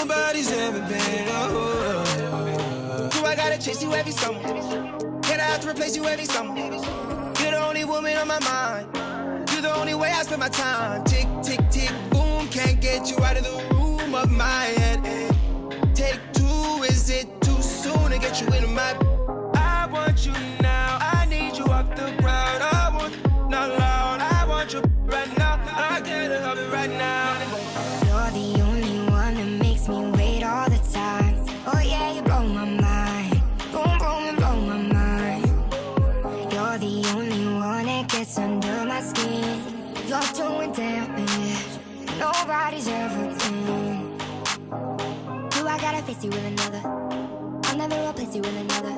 nobody's ever been. Oh. Do I gotta chase you every summer? Can I have to replace you every summer? You're the only woman on my mind. You're the only way I spend my time. Tick, tick, tick, boom. Can't get you out of the room of my head. Take two, is it too soon to get you into my... I want you now. I need you off the ground. I want not loud. I want you right now. I can't help it right now. You're the only one that makes me wait all the time. Oh yeah, you blow my mind. Boom, boom, you blow my mind. You're the only one that gets under my skin. You're doing damage nobody's ever been. Do I gotta face you with another? I'll never replace you with another.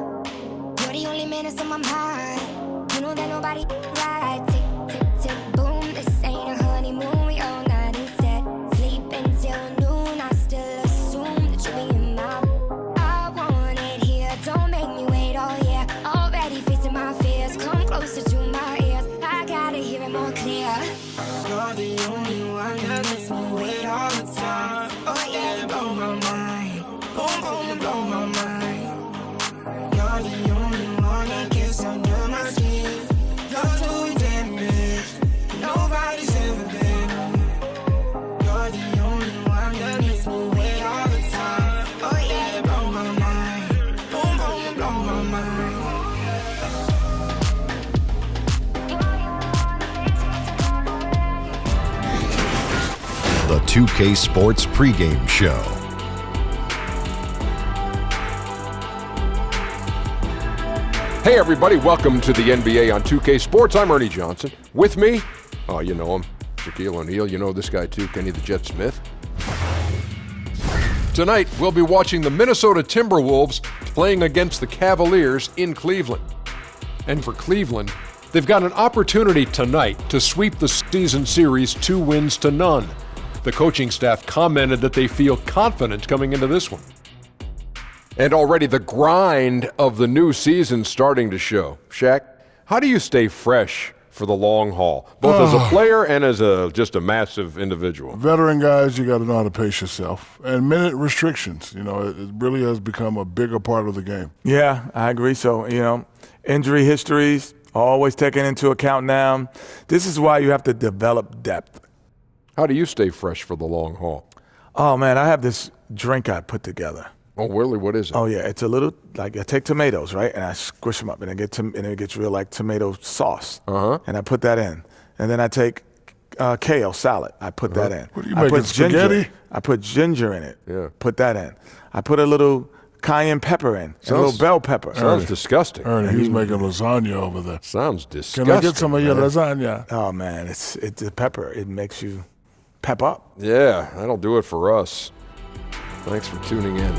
You're the only man that's on my mind. You know that nobody right. Tick, tick, tick, boom. This ain't a honeymoon. We all night instead. Sleep until noon. I still assume that you'll be in my... I want it here. Don't make me wait all year. Already facing my fears. Come closer to my ears. I gotta hear it more clear. You're the only one that makes me wait all the time. Oh yeah, you blow my mind. Boom, boom, you blow my mind. You're the only one that gets under my skin. You're doing damage nobody's ever been. You're the only one that makes me wait all the time. Oh yeah, you blow my mind. Boom, boom, you blow my mind. The 2K Sports pregame show. Hey everybody, welcome to the NBA on 2K Sports. I'm Ernie Johnson. With me, oh you know him, Shaquille O'Neal. You know this guy too, Kenny the Jet Smith. Tonight, we'll be watching the Minnesota Timberwolves playing against the Cavaliers in Cleveland. And for Cleveland, they've got an opportunity tonight to sweep the season series 2-0. The coaching staff commented that they feel confident coming into this one. And already the grind of the new season starting to show. Shaq, how do you stay fresh for the long haul, both as a player and as just a massive individual? Veteran guys, you got to know how to pace yourself. And minute restrictions, it really has become a bigger part of the game. Yeah, I agree. So, injury histories, always taken into account now. This is why you have to develop depth. How do you stay fresh for the long haul? Oh, man, I have this drink I put together. Oh, really? What is it? Oh, yeah. It's a little, I take tomatoes, right? And I squish them up, and it gets real like tomato sauce. Uh-huh. And I put that in. And then I take kale salad. I put that in. What are you making, spaghetti? I put ginger in it. Yeah. Put that in. I put a little cayenne pepper in, a little bell pepper. Sounds disgusting. Ernie, he's making lasagna over there. Sounds disgusting. Can I get some of your lasagna? Oh, man, it's the pepper. It makes you pep up. Yeah, that'll do it for us. Thanks for tuning in.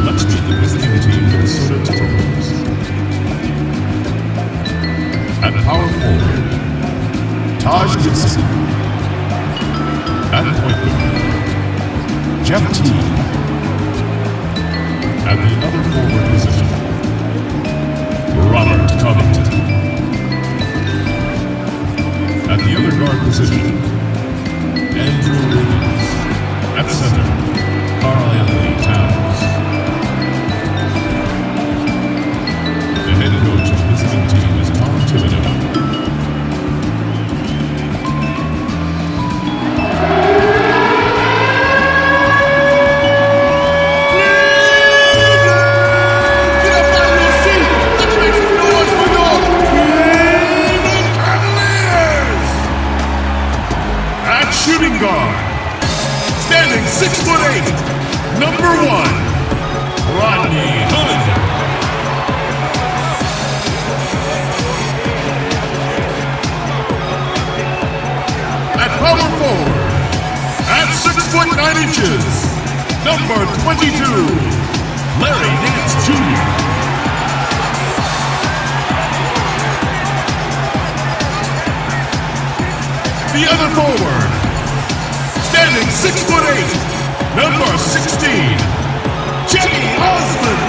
Let's meet the visiting team, Minnesota Timberwolves. At power forward, Taj Gibson. At point guard, Jeff Teague. At the other forward position, Robert Covington. At the other guard position, Andrew Wiggins. At center, Karl-Anthony Towns. The head coach of the visiting team is Tom Thibodeau. Shooting guard, standing 6'8", number 1, Rodney Hood. At power forward, at 6'9", number 22, Larry Nance Jr. The other forward, standing 6'8", number 16, Jenny Osmond.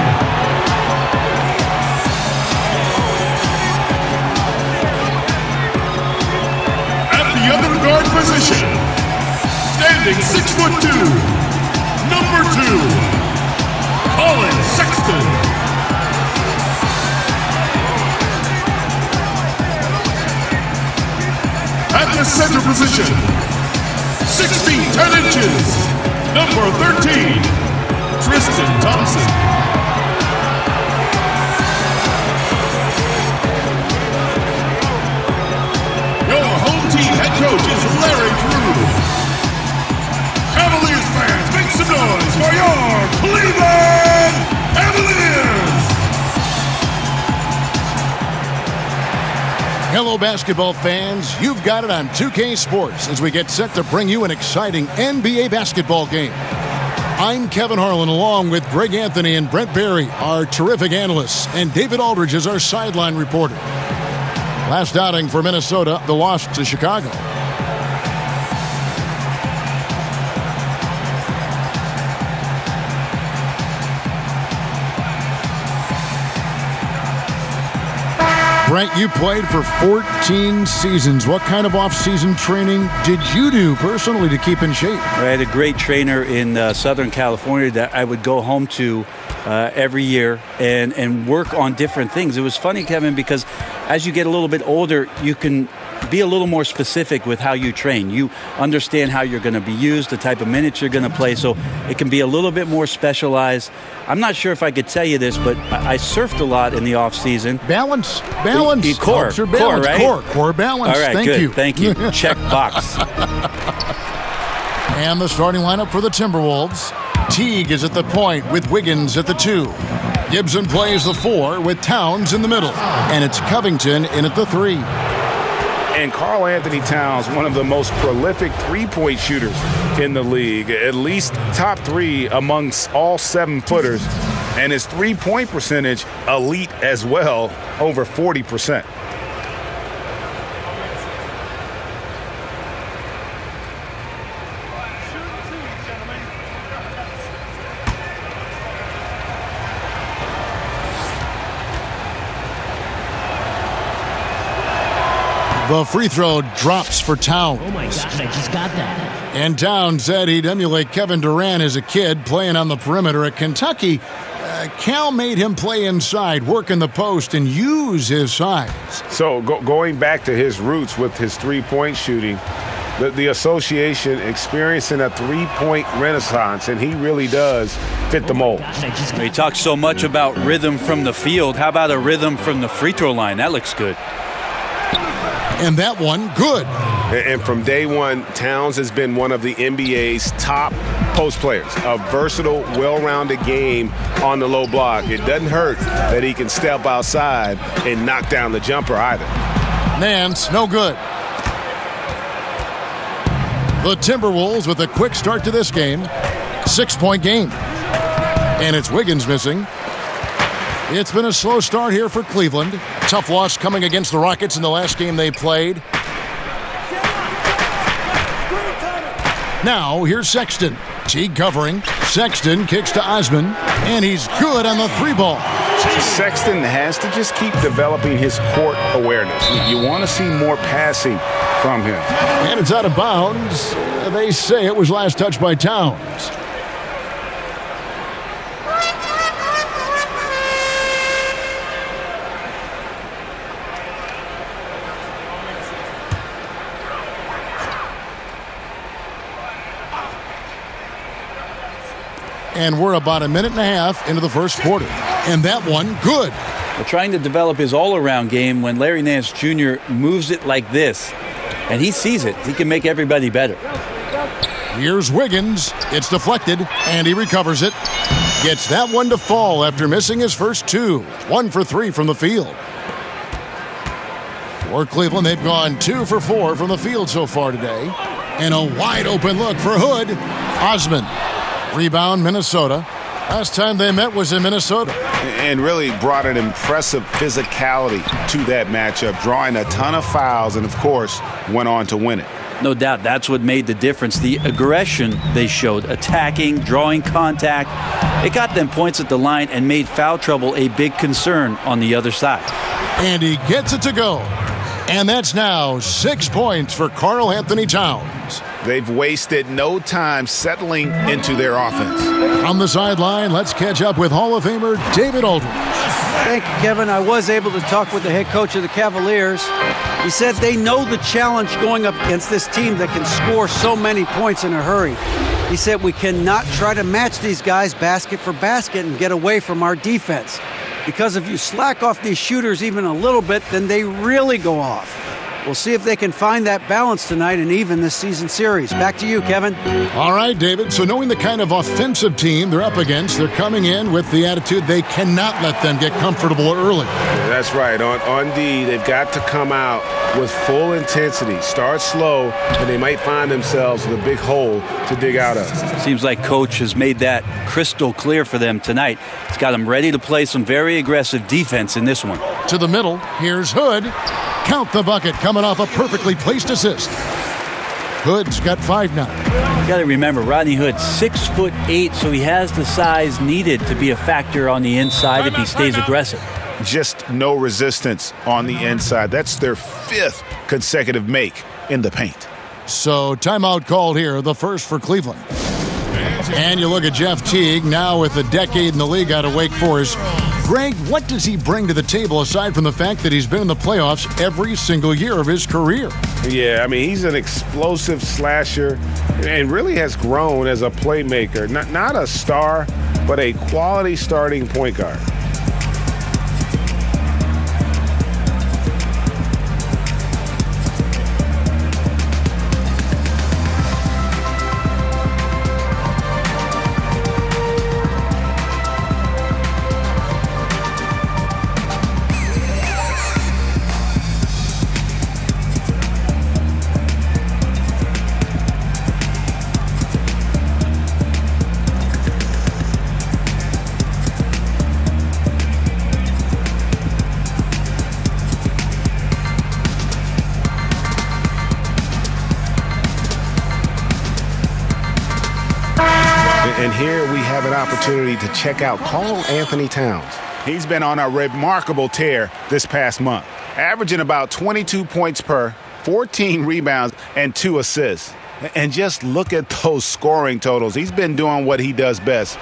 Standing 6'2", number 2, Colin Sexton. At the center position, 6 feet 10 inches, number 13, Tristan Thompson. Your home team head coach is Larry Drew. Cavaliers fans, make some noise for your Cleveland Cavaliers! Hello, basketball fans. You've got it on 2K Sports as we get set to bring you an exciting NBA basketball game. I'm Kevin Harlan, along with Greg Anthony and Brent Barry, our terrific analysts, and David Aldridge is our sideline reporter. Last outing for Minnesota, the loss to Chicago. Brent, you played for 14 seasons. What kind of off-season training did you do personally to keep in shape? I had a great trainer in Southern California that I would go home to every year and work on different things. It was funny, Kevin, because as you get a little bit older, you can be a little more specific with how you train. You understand how you're going to be used, the type of minutes you're going to play, so it can be a little bit more specialized. I'm not sure if I could tell you this, but I surfed a lot in the off season. Balance. Core, right? Core balance. All right, Thank good. you. Thank you. Check box. And the starting lineup for the Timberwolves. Teague is at the point with Wiggins at the 2. Gibson plays the 4 with Towns in the middle. And it's Covington in at the 3. And Karl-Anthony Towns, one of the most prolific three-point shooters in the league, at least top 3 amongst all 7-footers. And his three-point percentage, elite as well, over 40%. The free throw drops for Towns. Oh my gosh, I just got that. And Towns said he'd emulate Kevin Durant as a kid playing on the perimeter at Kentucky. Cal made him play inside, work in the post, and use his size. So going back to his roots with his three-point shooting, the association experiencing a three-point renaissance, and he really does fit the mold. He talks so much about rhythm from the field. How about a rhythm from the free throw line? That looks good. And that one, good. And from day one, Towns has been one of the NBA's top post players. A versatile, well-rounded game on the low block. It doesn't hurt that he can step outside and knock down the jumper either. Nance, no good. The Timberwolves with a quick start to this game. 6-point game. And it's Wiggins missing. It's been a slow start here for Cleveland. Tough loss coming against the Rockets in the last game they played. Now, here's Sexton. Teague covering. Sexton kicks to Osman, and he's good on the 3-ball. Sexton has to just keep developing his court awareness. You want to see more passing from him. And it's out of bounds. They say it was last touched by Towns. And we're about a minute and a half into the first quarter. And that one, good. Well, trying to develop his all-around game when Larry Nance Jr. moves it like this. And he sees it. He can make everybody better. Here's Wiggins. It's deflected, and he recovers it. Gets that one to fall after missing his first 2. 1 for 3 from the field. For Cleveland, they've gone 2 for 4 from the field so far today. And a wide-open look for Hood. Osman. Rebound, Minnesota. Last time they met was in Minnesota. And really brought an impressive physicality to that matchup, drawing a ton of fouls and, of course, went on to win it. No doubt that's what made the difference. The aggression they showed, attacking, drawing contact. It got them points at the line and made foul trouble a big concern on the other side. And he gets it to go. And that's now 6 points for Karl-Anthony Towns. They've wasted no time settling into their offense. From the sideline, let's catch up with Hall of Famer David Aldridge. Thank you, Kevin. I was able to talk with the head coach of the Cavaliers. He said they know the challenge going up against this team that can score so many points in a hurry. He said we cannot try to match these guys basket for basket and get away from our defense. Because if you slack off these shooters even a little bit, then they really go off. We'll see if they can find that balance tonight and even this season series. Back to you, Kevin. All right, David. So knowing the kind of offensive team they're up against, they're coming in with the attitude they cannot let them get comfortable early. That's right. On D, they've got to come out with full intensity. Start slow, and they might find themselves with a big hole to dig out of. Seems like Coach has made that crystal clear for them tonight. He's got them ready to play some very aggressive defense in this one. To the middle, here's Hood. Count the bucket, coming off a perfectly placed assist. Hood's got 5 now. You got to remember, Rodney Hood, 6'8", so he has the size needed to be a factor on the inside if he stays aggressive. Just no resistance on the inside. That's their 5th consecutive make in the paint. So timeout called here, the first for Cleveland. And you look at Jeff Teague, now with a decade in the league out of Wake Forest. Greg, what does he bring to the table aside from the fact that he's been in the playoffs every single year of his career? Yeah, I mean, he's an explosive slasher and really has grown as a playmaker. Not a star, but a quality starting point guard. And here we have an opportunity to check out Karl-Anthony Towns. He's been on a remarkable tear this past month, averaging about 22 points per, 14 rebounds, and 2 assists. And just look at those scoring totals. He's been doing what he does best,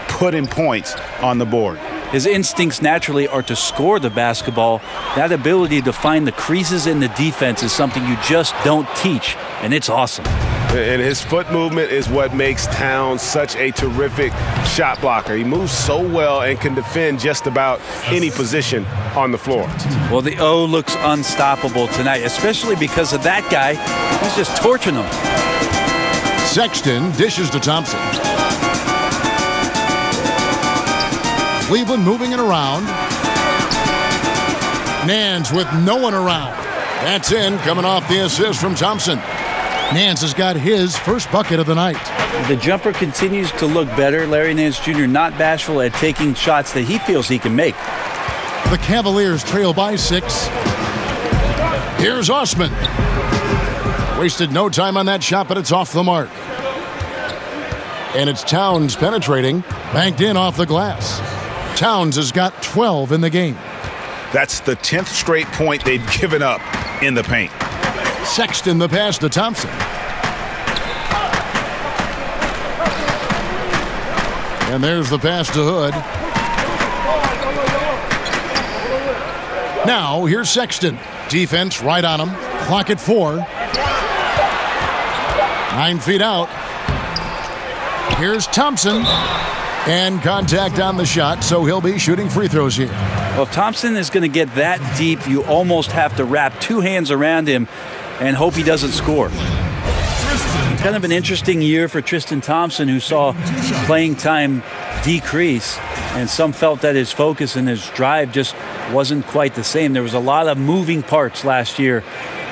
putting points on the board. His instincts naturally are to score the basketball. That ability to find the creases in the defense is something you just don't teach, and it's awesome. And his foot movement is what makes Towns such a terrific shot blocker. He moves so well and can defend just about any position on the floor. Well, the O looks unstoppable tonight, especially because of that guy. He's just torching them. Sexton dishes to Thompson. Cleveland moving it around. Nance with no one around. That's in, coming off the assist from Thompson. Nance has got his first bucket of the night. The jumper continues to look better. Larry Nance Jr. not bashful at taking shots that he feels he can make. The Cavaliers trail by 6. Here's Osman. Wasted no time on that shot, but it's off the mark. And it's Towns penetrating, banked in off the glass. Towns has got 12 in the game. That's the 10th straight point they've given up in the paint. Sexton the pass to Thompson. And there's the pass to Hood. Now here's Sexton. Defense right on him. Clock at 4. 9 feet out. Here's Thompson. And contact on the shot, so he'll be shooting free throws here. Well, if Thompson is going to get that deep, you almost have to wrap 2 hands around him and hope he doesn't score. Kind of an interesting year for Tristan Thompson, who saw playing time decrease, and some felt that his focus and his drive just wasn't quite the same. There was a lot of moving parts last year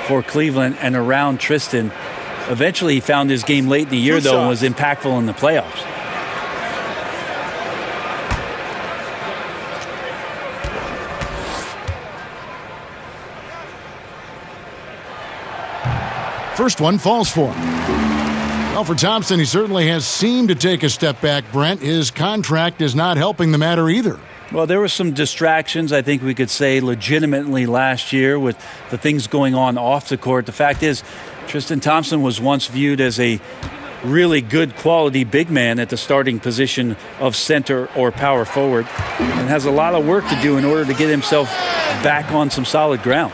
for Cleveland and around Tristan. Eventually, he found his game late in the year, though, and was impactful in the playoffs. First one falls for him. Well, for Thompson, he certainly has seemed to take a step back, Brent. His contract is not helping the matter either. Well, there were some distractions, I think we could say, legitimately last year with the things going on off the court. The fact is, Tristan Thompson was once viewed as a really good quality big man at the starting position of center or power forward, and has a lot of work to do in order to get himself back on some solid ground.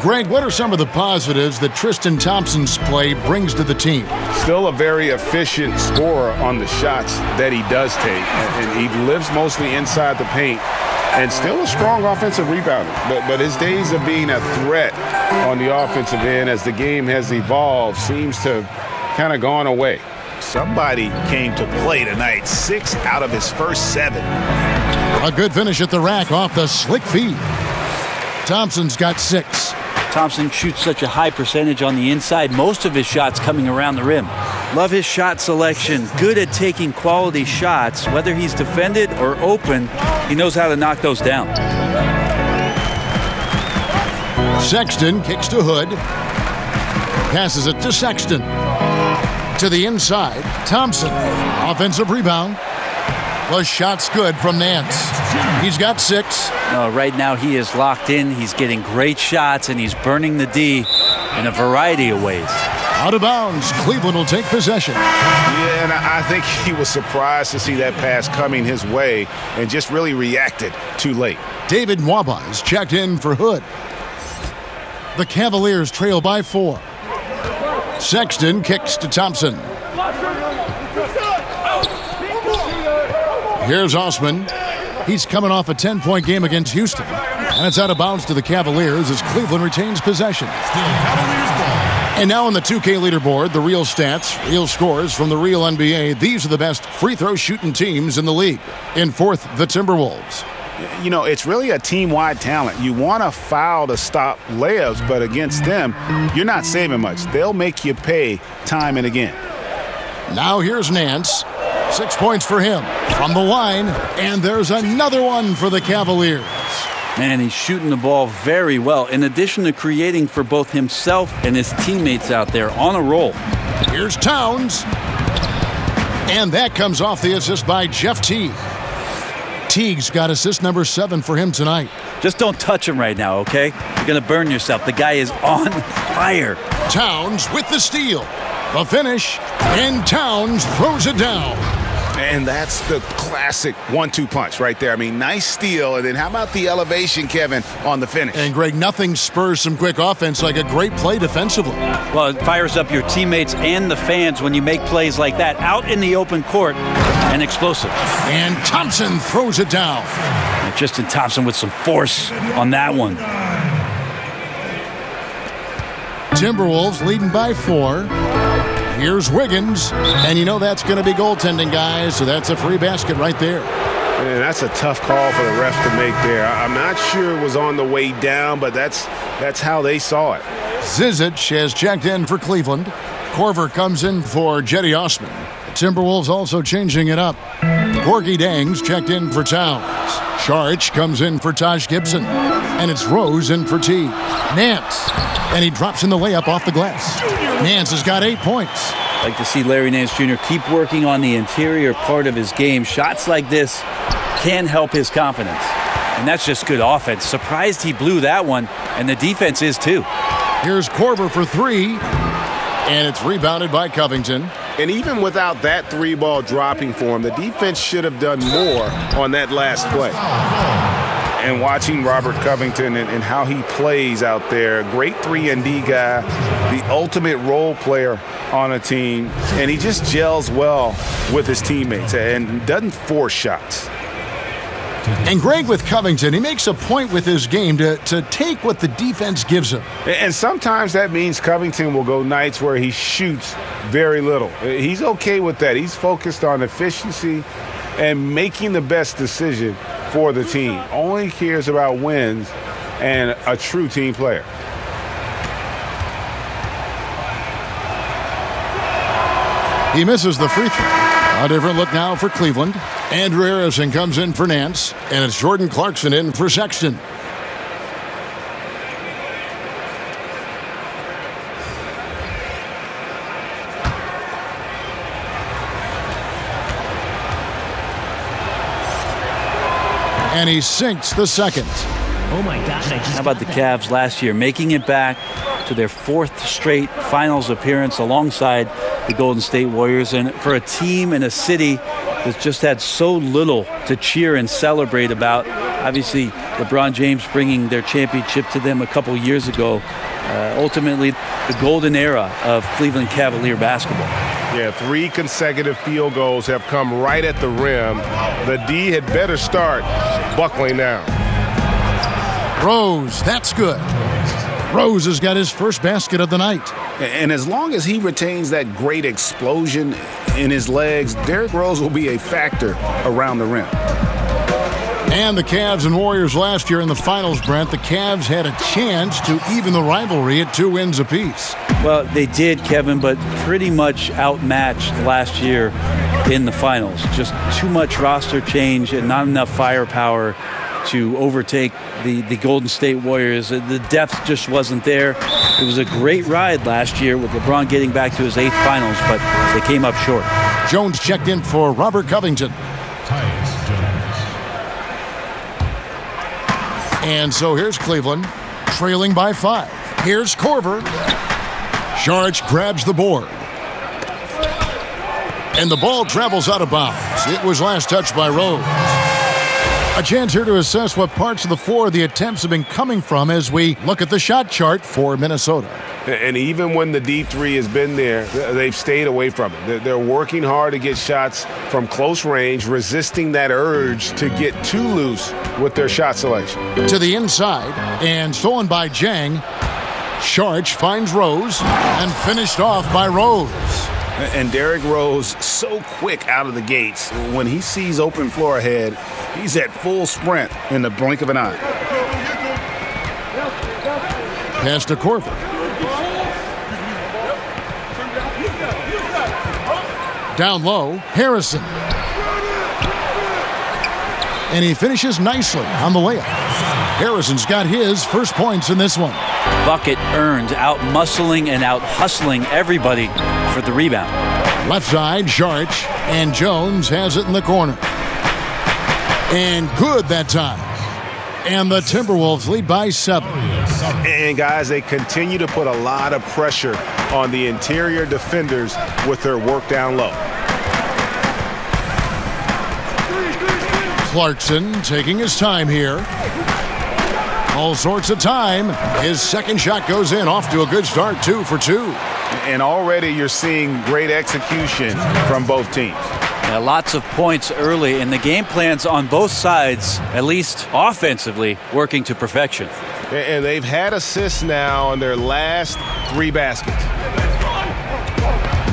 Greg, what are some of the positives that Tristan Thompson's play brings to the team? Still a very efficient scorer on the shots that he does take, and he lives mostly inside the paint, and still a strong offensive rebounder. But his days of being a threat on the offensive end as the game has evolved seems to kind of gone away. Somebody came to play tonight, 6 out of his first 7. A good finish at the rack off the slick feed. Thompson's got 6. Thompson shoots such a high percentage on the inside, most of his shots coming around the rim. Love his shot selection, good at taking quality shots. Whether he's defended or open, he knows how to knock those down. Sexton kicks to Hood. Passes it to Sexton. To the inside, Thompson. Offensive rebound. The shot's good from Nance. He's got 6. Right now he is locked in. He's getting great shots, and he's burning the D in a variety of ways. Out of bounds. Cleveland will take possession. Yeah, and I think he was surprised to see that pass coming his way and just really reacted too late. David Nwaba is checked in for Hood. The Cavaliers trail by 4. Sexton kicks to Thompson. Here's Osman. He's coming off a 10-point game against Houston. And it's out of bounds to the Cavaliers as Cleveland retains possession. And now on the 2K leaderboard, the real stats, real scores from the real NBA. These are the best free throw shooting teams in the league. In 4th, the Timberwolves. You know, it's really a team-wide talent. You want a foul to stop layups, but against them, you're not saving much. They'll make you pay time and again. Now here's Nance. 6 points for him from the line, and there's another one for the Cavaliers. Man, he's shooting the ball very well, in addition to creating for both himself and his teammates out there on a roll. Here's Towns. And that comes off the assist by Jeff Teague. Teague's got assist number 7 for him tonight. Just don't touch him right now, okay? You're going to burn yourself. The guy is on fire. Towns with the steal. The finish, and Towns throws it down. And that's the classic 1-2 punch right there. I mean, nice steal, and then how about the elevation, Kevin, on the finish? And, Greg, nothing spurs some quick offense like a great play defensively. Well, it fires up your teammates and the fans when you make plays like that out in the open court and explosive. And Thompson throws it down. And Tristan Thompson with some force on that one. Timberwolves leading by 4. Here's Wiggins, and you know that's going to be goaltending, guys, so that's a free basket right there. Man, that's a tough call for the ref to make there. I'm not sure it was on the way down, but that's how they saw it. Zizic has checked in for Cleveland. Corver comes in for Jetty Osman. The Timberwolves also changing it up. Corky Dangs checked in for Towns. Sharch comes in for Taj Gibson. And it's Rose in for T. Nance. And he drops in the layup off the glass. Nance has got 8 points. I'd like to see Larry Nance Jr. keep working on the interior part of his game. Shots like this can help his confidence. And that's just good offense. Surprised he blew that one, and the defense is too. Here's Corver for 3. And it's rebounded by Covington. And even without that 3-ball dropping for him, the defense should have done more on that last play. And watching Robert Covington and how he plays out there, great 3-and-D guy, the ultimate role player on a team, and he just gels well with his teammates and doesn't force shots. And Greg, with Covington, he makes a point with his game to take what the defense gives him. And sometimes that means Covington will go nights where he shoots very little. He's okay with that. He's focused on efficiency and making the best decision for the team. Only cares about wins and a true team player. He misses the free throw. A different look now for Cleveland. Andrew Harrison comes in for Nance, and it's Jordan Clarkson in for Sexton. And he sinks the second. Oh my gosh, I just How about the Cavs last year, making it back to their 4th straight finals appearance alongside the Golden State Warriors. And for a team in a city that's just had so little to cheer and celebrate about, obviously LeBron James bringing their championship to them a couple years ago, ultimately the golden era of Cleveland Cavalier basketball. Yeah, 3 consecutive field goals have come right at the rim. The D had better start buckling down. Rose, that's good. Rose has got his first basket of the night. And as long as he retains that great explosion in his legs, Derrick Rose will be a factor around the rim. And the Cavs and Warriors last year in the finals, Brent, the Cavs had a chance to even the rivalry at 2 wins apiece. Well, they did, Kevin, but pretty much outmatched last year in the finals. Just too much roster change and not enough firepower to overtake the Golden State Warriors. The depth just wasn't there. It was a great ride last year with LeBron getting back to his 8th finals, but they came up short. Jones checked in for Robert Covington. And so here's Cleveland, trailing by 5. Here's Korver. Saric grabs the board. And the ball travels out of bounds. It was last touched by Rose. A chance here to assess what parts of the floor the attempts have been coming from as we look at the shot chart for Minnesota. And even when the deep 3 has been there, they've stayed away from it. They're working hard to get shots from close range, resisting that urge to get too loose with their shot selection. To the inside, and stolen by Jang. Saric finds Rose, and finished off by Rose. And Derrick Rose, so quick out of the gates. When he sees open floor ahead, he's at full sprint in the blink of an eye. Pass to Korver. Down low, Harrison. And he finishes nicely on the layup. Harrison's got his first points in this one. Bucket earned, out-muscling and out-hustling everybody for the rebound. Left side, Saric, and Jones has it in the corner. And good that time. And the Timberwolves lead by 7. And guys, they continue to put a lot of pressure on the interior defenders with their work down low. Clarkson taking his time here. All sorts of time. His second shot goes in, off to a good start, 2 for 2. And already you're seeing great execution from both teams. Yeah, lots of points early, and the game plans on both sides, at least offensively, working to perfection. And they've had assists now on their last 3 baskets.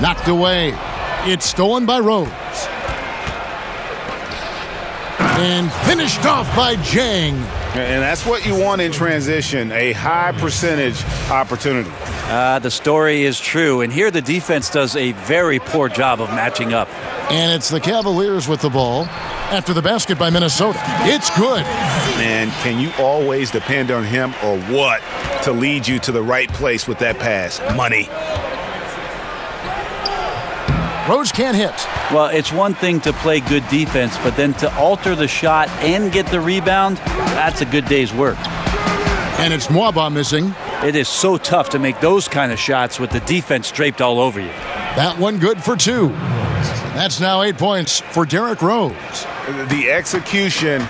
Knocked away. It's stolen by Rose. And finished off by Jang. And that's what you want in transition, a high percentage opportunity. The story is true, and here the defense does a very poor job of matching up. And it's the Cavaliers with the ball after the basket by Minnesota. It's good. Man, can you always depend on him or what to lead you to the right place with that pass? Money. Rose can't hit. Well, it's one thing to play good defense, but then to alter the shot and get the rebound, that's a good day's work. And it's Mwaba missing. It is so tough to make those kind of shots with the defense draped all over you. That one good for 2. That's now 8 points for Derrick Rose. The execution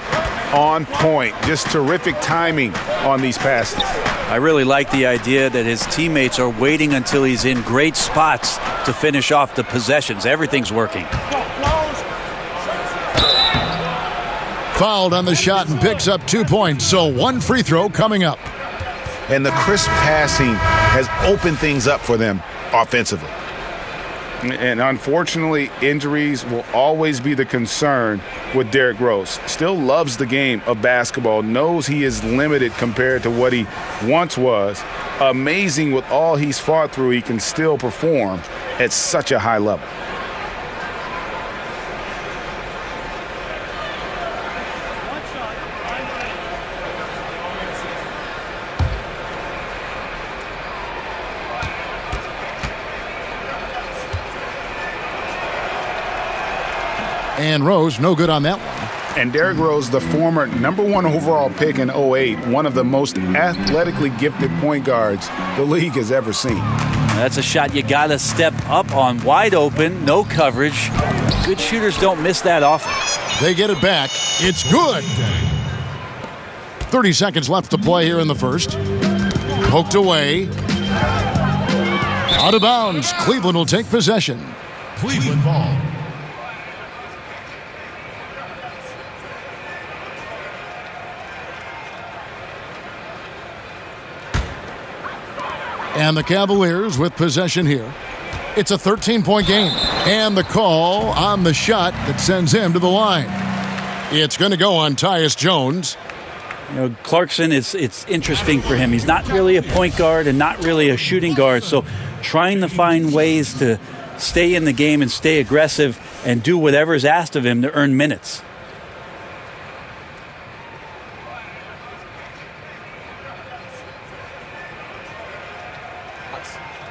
on point. Just terrific timing on these passes. I really like the idea that his teammates are waiting until he's in great spots to finish off the possessions. Everything's working. Fouled on the shot and picks up 2 points, so 1 free throw coming up. And the crisp passing has opened things up for them offensively. And unfortunately, injuries will always be the concern with Derrick Rose. Still loves the game of basketball, knows he is limited compared to what he once was. Amazing with all he's fought through, he can still perform at such a high level. And Rose, no good on that one. And Derrick Rose, the former #1 overall pick in 2008, one of the most athletically gifted point guards the league has ever seen. That's a shot you got to step up on. Wide open, no coverage. Good shooters don't miss that often. They get it back. It's good. 30 seconds left to play here in the first. Poked away. Out of bounds. Cleveland will take possession. Cleveland ball. And the Cavaliers with possession here. It's a 13-point game. And the call on the shot that sends him to the line. It's going to go on Tyus Jones. You know, Clarkson, it's interesting for him. He's not really a point guard and not really a shooting guard. So trying to find ways to stay in the game and stay aggressive and do whatever is asked of him to earn minutes.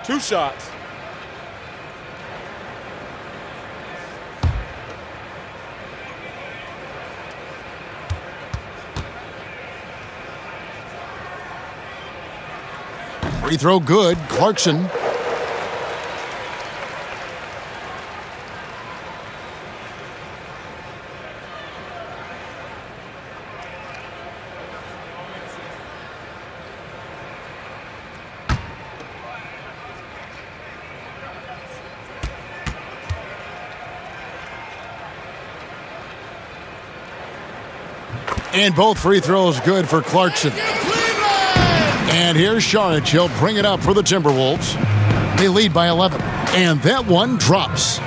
Two shots. Free throw good. Clarkson. And both free throws good for Clarkson. And here's Saric. He'll bring it up for the Timberwolves. They lead by 11. And that one drops.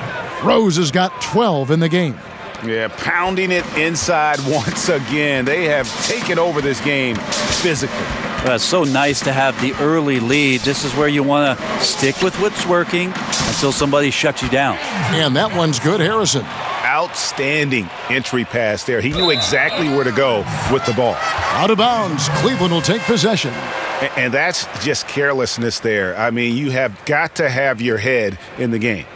Rose has got 12 in the game. Yeah, pounding it inside once again. They have taken over this game physically. Well, it's so nice to have the early lead. This is where you want to stick with what's working until somebody shuts you down. And that one's good, Harrison. Outstanding entry pass there. He knew exactly where to go with the ball. Out of bounds. Cleveland will take possession. And that's just carelessness there. I mean, you have got to have your head in the game.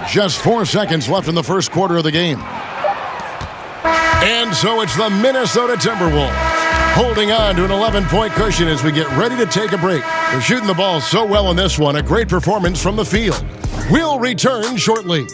Just 4 seconds left in the first quarter of the game. And so it's the Minnesota Timberwolves holding on to an 11-point cushion as we get ready to take a break. They're shooting the ball so well in this one. A great performance from the field. We'll return shortly.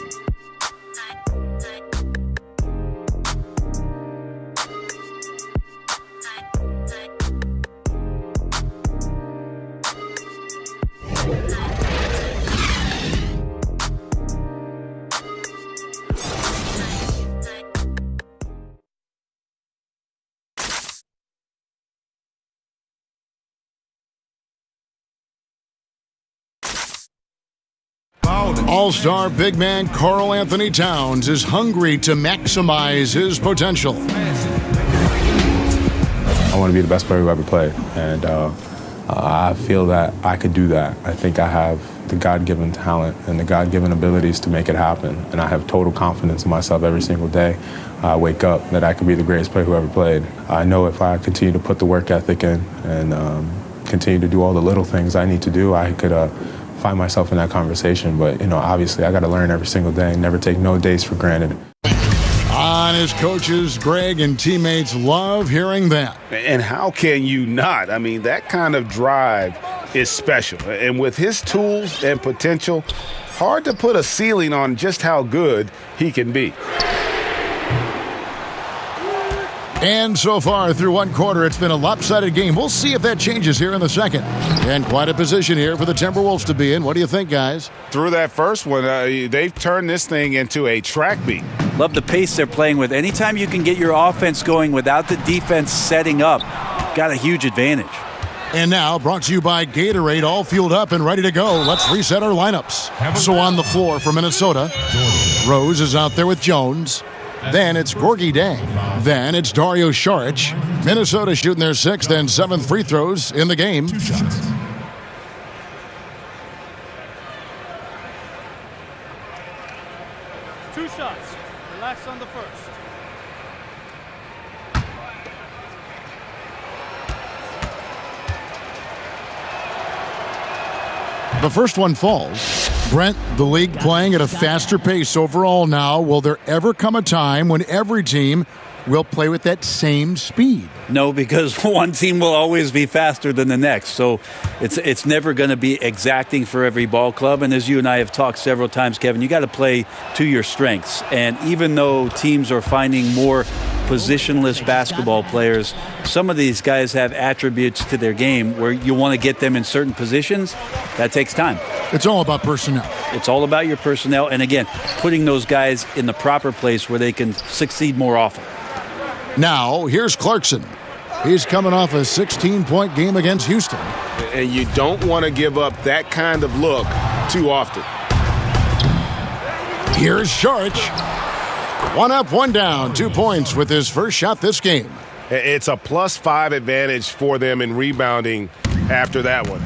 All-star big man Karl-Anthony Towns is hungry to maximize his potential. I want to be the best player who ever played, and I feel that I could do that. I think I have the God-given talent and the God-given abilities to make it happen, and I have total confidence in myself every single day. I wake up that I could be the greatest player who ever played. I know if I continue to put the work ethic in and continue to do all the little things I need to do, I could find myself in that conversation. But, you know, obviously I got to learn every single day and never take no days for granted. On his coaches, Greg and teammates love hearing that. And how can you not? I mean, that kind of drive is special. And with his tools and potential, hard to put a ceiling on just how good he can be. And so far through one quarter, it's been a lopsided game. We'll see if that changes here in the second. And quite a position here for the Timberwolves to be in. What do you think, guys? Through that first one, they've turned this thing into a track meet. Love the pace they're playing with. Anytime you can get your offense going without the defense setting up, got a huge advantage. And now, brought to you by Gatorade, all fueled up and ready to go. Let's reset our lineups. So on the floor for Minnesota, Rose is out there with Jones. Then it's Gorgie Day. Then it's Dario Saric. Minnesota shooting their 6th and 7th free throws in the game. The first one falls. Brent, the league playing at a faster pace overall now. Will there ever come a time when every team will play with that same speed? No, because one team will always be faster than the next. So it's never going to be exacting for every ball club. And as you and I have talked several times, Kevin, you got to play to your strengths. And even though teams are finding more positionless basketball players, some of these guys have attributes to their game where you want to get them in certain positions. That takes time. It's all about personnel. It's all about your personnel. And again, putting those guys in the proper place where they can succeed more often. Now, here's Clarkson. He's coming off a 16-point game against Houston. And you don't want to give up that kind of look too often. Here's Sharch. 1 up, 1 down, 2 points with his first shot this game. It's a +5 advantage for them in rebounding after that one.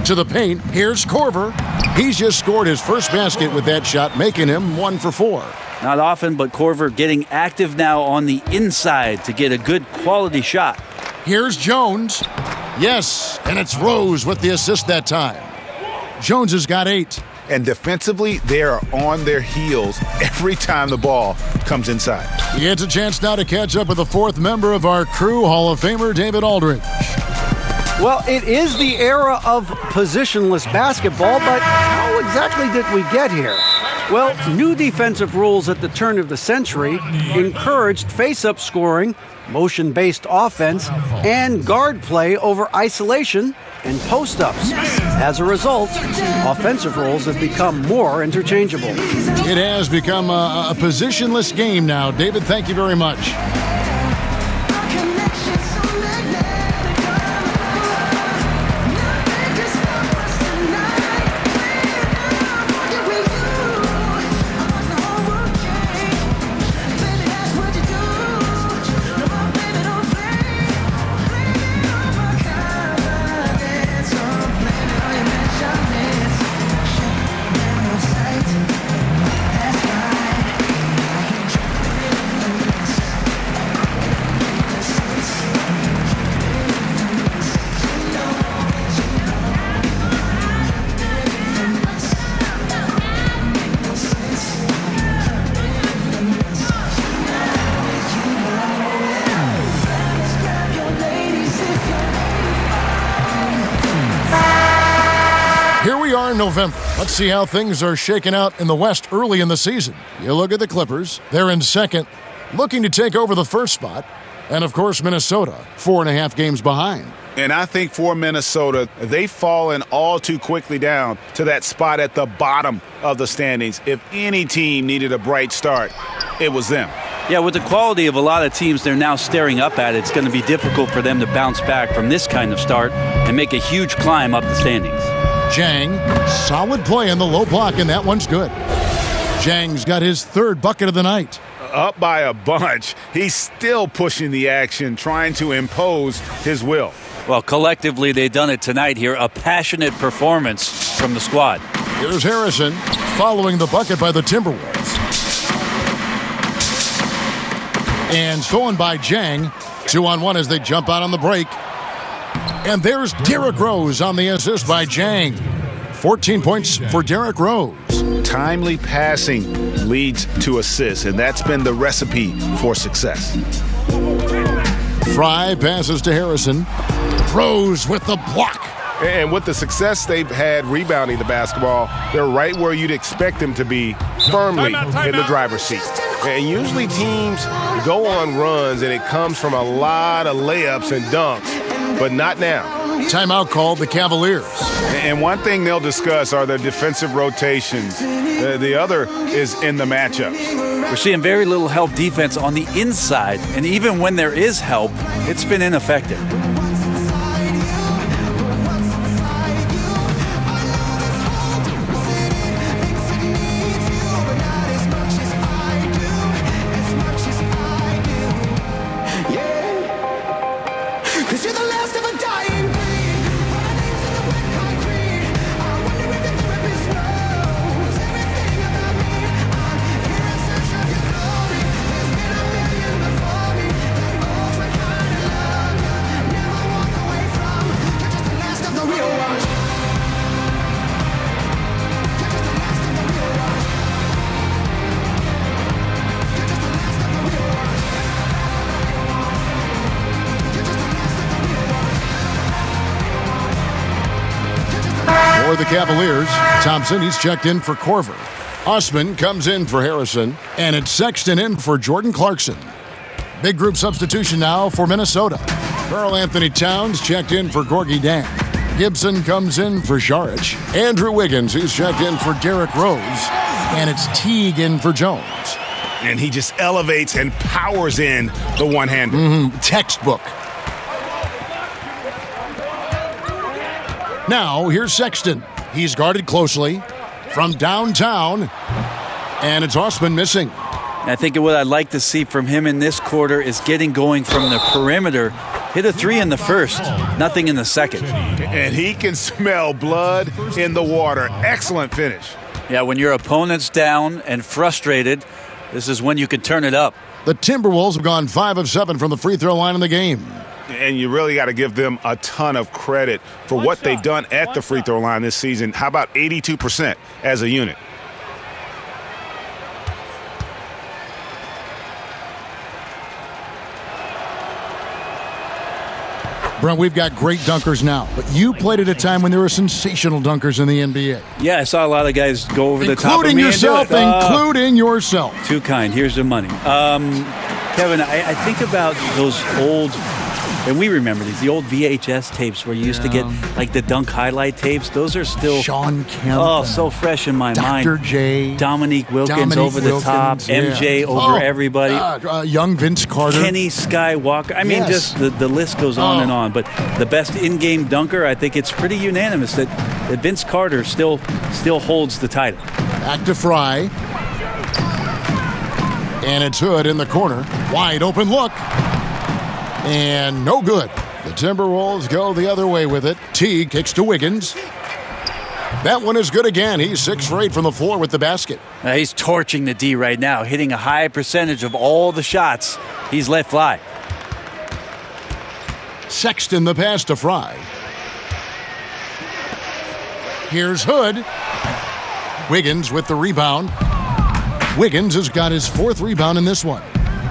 To the paint, here's Korver. He's just scored his first basket with that shot, making him 1 for 4. Not often, but Korver getting active now on the inside to get a good quality shot. Here's Jones. Yes, and it's Rose with the assist that time. Jones has got 8. And defensively, they are on their heels every time the ball comes inside. He gets a chance now to catch up with the fourth member of our crew, Hall of Famer David Aldridge. Well, it is the era of positionless basketball, but how exactly did we get here? Well, new defensive rules at the turn of the century encouraged face-up scoring, motion-based offense, and guard play over isolation and post-ups. As a result, offensive roles have become more interchangeable. It has become a positionless game now. David, thank you very much. November. Let's see how things are shaking out in the West early in the season. You look at the Clippers. They're in second, looking to take over the first spot. And, of course, Minnesota, 4.5 games behind. And I think for Minnesota, they've fallen all too quickly down to that spot at the bottom of the standings. If any team needed a bright start, it was them. Yeah, with the quality of a lot of teams they're now staring up at, it's going to be difficult for them to bounce back from this kind of start and make a huge climb up the standings. Jang, solid play in the low block, and that one's good. Jang's got his third bucket of the night. Up by a bunch. He's still pushing the action, trying to impose his will. Well, collectively, they've done it tonight here. A passionate performance from the squad. Here's Harrison following the bucket by the Timberwolves. And stolen by Jang. 2-on-1 as they jump out on the break. And there's Derrick Rose on the assist by Jang. 14 points for Derrick Rose. Timely passing leads to assists, and that's been the recipe for success. Fry passes to Harrison. Rose with the block. And with the success they've had rebounding the basketball, they're right where you'd expect them to be, firmly in the driver's seat. And usually teams go on runs, and it comes from a lot of layups and dunks. But not now. Timeout called the Cavaliers. And one thing they'll discuss are the defensive rotations. The other is in the matchups. We're seeing very little help defense on the inside, and even when there is help, it's been ineffective. For the Cavaliers, Thompson, he's checked in for Corver. Osman comes in for Harrison, and it's Sexton in for Jordan Clarkson. Big group substitution now for Minnesota. Karl-Anthony Towns checked in for Gorgie Dan. Gibson comes in for Saric. Andrew Wiggins, he's checked in for Derrick Rose. And it's Teague in for Jones. And he just elevates and powers in the one-hander. Textbook. Now, here's Sexton. He's guarded closely from downtown, and it's Osman missing. I think what I'd like to see from him in this quarter is getting going from the perimeter. Hit a 3 in the first, nothing in the second. And he can smell blood in the water. Excellent finish. Yeah, when your opponent's down and frustrated, this is when you can turn it up. The Timberwolves have gone 5 of 7 from the free throw line in the game. And you really got to give them a ton of credit for what they've done at the free throw line this season. How about 82% as a unit? Brent, we've got great dunkers now, but you played at a time when there were sensational dunkers in the NBA. Yeah, I saw a lot of guys go over the top of me. Including yourself. Too kind. Here's the money. Kevin, I think about those old, and we remember these, the old VHS tapes where you used to get like the dunk highlight tapes. Those are still Sean Kemp. Oh, so fresh in my mind. Dr. J. Dominique Wilkins over the top. MJ over everybody. Young Vince Carter. Kenny Skywalker. I mean, just the list goes on and on. But the best in-game dunker, I think it's pretty unanimous that Vince Carter still holds the title. Back to Fry. And it's Hood in the corner. Wide open look. And no good. The Timberwolves go the other way with it. Teague kicks to Wiggins. That one is good again. He's 6 for 8 from the floor with the basket. He's torching the D right now, hitting a high percentage of all the shots he's let fly. Sexton the pass to Fry. Here's Hood. Wiggins with the rebound. Wiggins has got his 4th rebound in this one.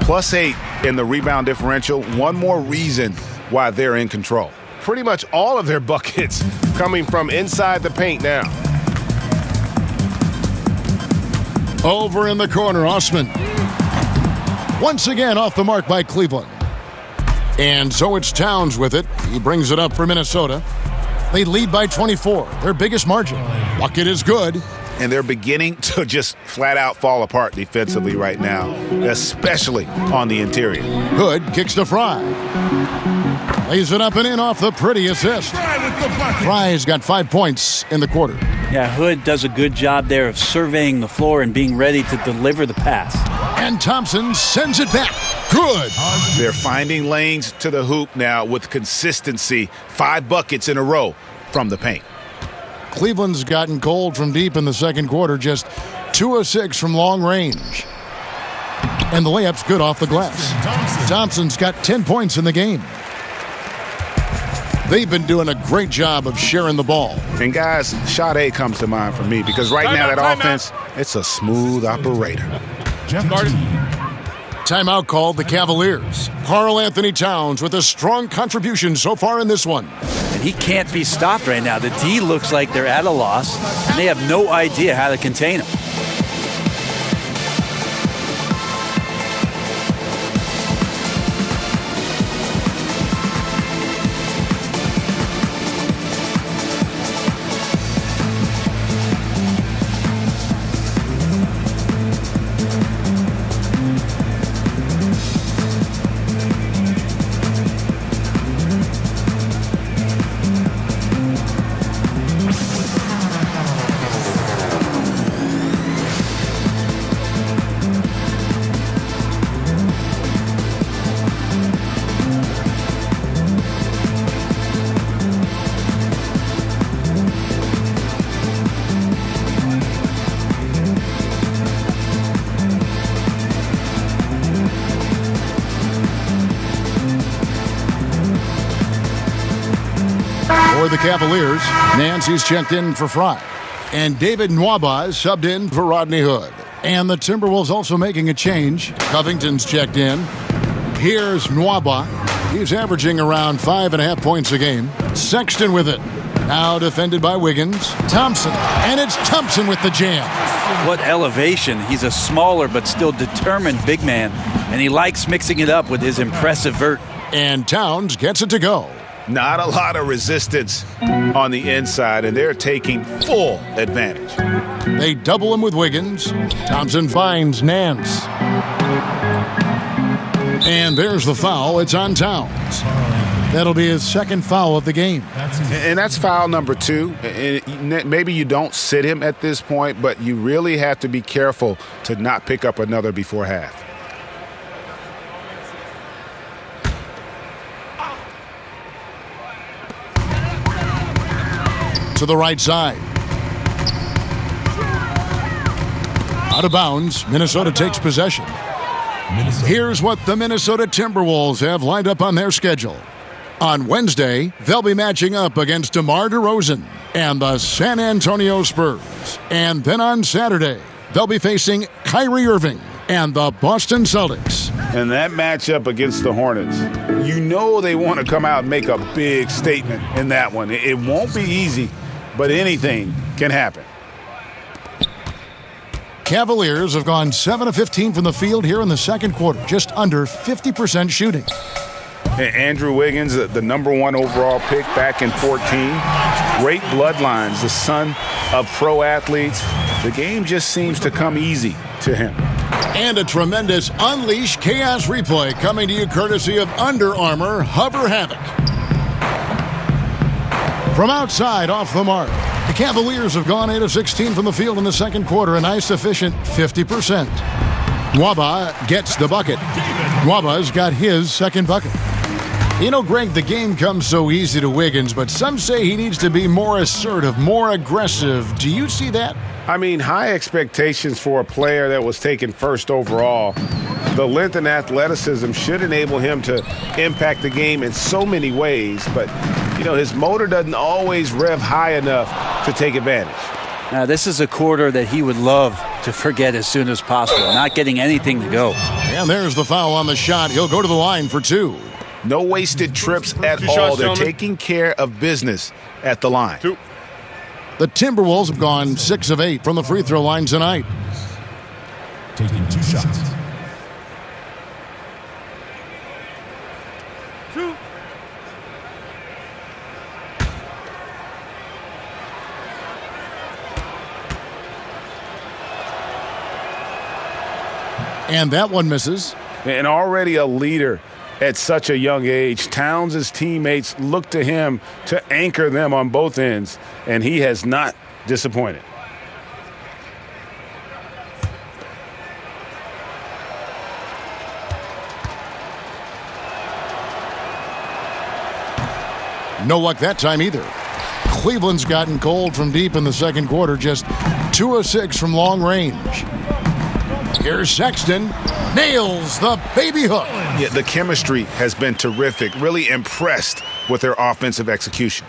+8 in the rebound differential. One more reason why they're in control. Pretty much all of their buckets coming from inside the paint now. Over in the corner, Osman. Once again off the mark by Cleveland. And so it's Towns with it. He brings it up for Minnesota. They lead by 24, their biggest margin. Bucket is good. And they're beginning to just flat out fall apart defensively right now, especially on the interior. Hood kicks to Fry. Lays it up and in off the pretty assist. Fry's got 5 points in the quarter. Yeah, Hood does a good job there of surveying the floor and being ready to deliver the pass. And Thompson sends it back. Good. They're finding lanes to the hoop now with consistency. 5 buckets in a row from the paint. Cleveland's gotten cold from deep in the second quarter, just 2 of 6 from long range. And the layup's good off the glass. Thompson's got 10 points in the game. They've been doing a great job of sharing the ball. And guys, Sade comes to mind for me because right now that offense, it's a smooth operator. Timeout called the Cavaliers. Karl-Anthony Towns with a strong contribution so far in this one. And he can't be stopped right now. The D looks like they're at a loss, and they have no idea how to contain him. For the Cavaliers, Nancy's checked in for Fry. And David Nwaba is subbed in for Rodney Hood. And the Timberwolves also making a change. Covington's checked in. Here's Nwaba. He's averaging around 5.5 points a game. Sexton with it. Now defended by Wiggins. Thompson, and it's Thompson with the jam. What elevation. He's a smaller but still determined big man, and he likes mixing it up with his impressive vert. And Towns gets it to go. Not a lot of resistance on the inside, and they're taking full advantage. They double him with Wiggins. Thompson finds Nance. And there's the foul. It's on Towns. That'll be his second foul of the game. And that's foul number 2. And maybe you don't sit him at this point, but you really have to be careful to not pick up another before half. To the right side. Out of bounds. Minnesota takes possession. Here's what the Minnesota Timberwolves have lined up on their schedule. On Wednesday, they'll be matching up against DeMar DeRozan and the San Antonio Spurs. And then on Saturday, they'll be facing Kyrie Irving and the Boston Celtics. And that matchup against the Hornets, you know they want to come out and make a big statement in that one. It won't be easy, but anything can happen. Cavaliers have gone 7 of 15 from the field here in the second quarter, just under 50% shooting. Andrew Wiggins, the number 1 overall pick back in 14. Great bloodlines, the son of pro athletes. The game just seems to come easy to him. And a tremendous Unleash Chaos replay coming to you courtesy of Under Armour Hover Havoc. From outside, off the mark. The Cavaliers have gone 8 of 16 from the field in the second quarter, a nice efficient 50%. Nwaba gets the bucket. Nwaba's got his second bucket. You know, Greg, the game comes so easy to Wiggins, but some say he needs to be more assertive, more aggressive. Do you see that? I mean, high expectations for a player that was taken first overall. The length and athleticism should enable him to impact the game in so many ways, but, you know, his motor doesn't always rev high enough to take advantage. Now, this is a quarter that he would love to forget as soon as possible, not getting anything to go. And there's the foul on the shot. He'll go to the line for 2. No wasted trips at all. They're taking care of business at the line. 2. The Timberwolves have gone 6 of 8 from the free throw line tonight. Taking 2 shots. 2. And that one misses. And already a leader at such a young age. Towns' teammates look to him to anchor them on both ends, and he has not disappointed. No luck that time either. Cleveland's gotten cold from deep in the second quarter, just 2 of 6 from long range. Here's Sexton. Nails the baby hook. Yeah, the chemistry has been terrific. Really impressed with their offensive execution.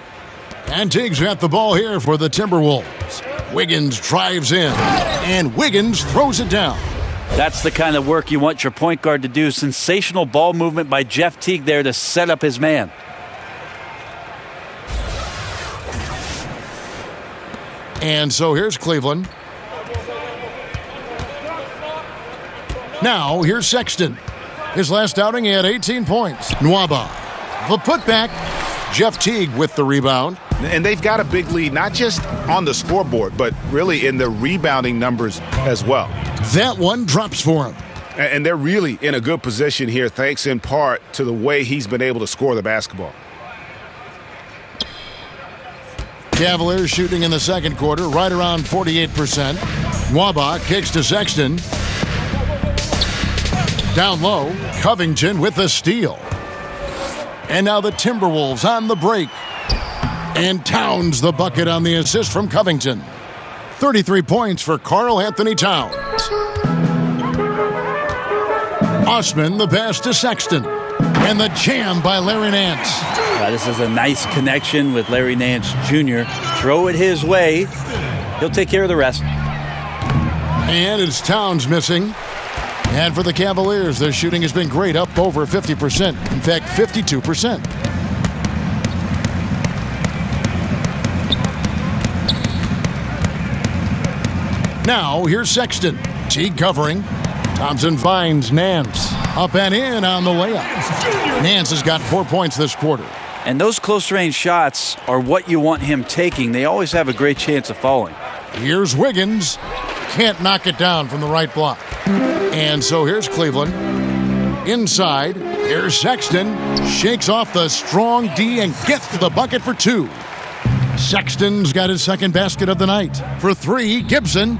And Tiggs got the ball here for the Timberwolves. Wiggins drives in, and Wiggins throws it down. That's the kind of work you want your point guard to do. Sensational ball movement by Jeff Teague there to set up his man. And so here's Cleveland. Now, here's Sexton. His last outing, he had 18 points. Nwaba, the putback. Jeff Teague with the rebound. And they've got a big lead, not just on the scoreboard, but really in the rebounding numbers as well. That one drops for him. And they're really in a good position here, thanks in part to the way he's been able to score the basketball. Cavaliers shooting in the second quarter, right around 48%. Nwaba kicks to Sexton. Down low, Covington with the steal. And now the Timberwolves on the break. And Towns the bucket on the assist from Covington. 33 points for Karl-Anthony Towns. Osman the pass to Sexton. And the jam by Larry Nance. This is a nice connection with Larry Nance Jr. Throw it his way. He'll take care of the rest. And it's Towns missing. And for the Cavaliers, their shooting has been great, up over 50%. In fact, 52%. Now, here's Sexton. Teague covering. Thompson finds Nance. Up and in on the layup. Nance has got 4 points this quarter. And those close-range shots are what you want him taking. They always have a great chance of falling. Here's Wiggins. Can't knock it down from the right block. And so here's Cleveland. Inside, here's Sexton. Shakes off the strong D and gets to the bucket for 2. Sexton's got his second basket of the night. For 3, Gibson.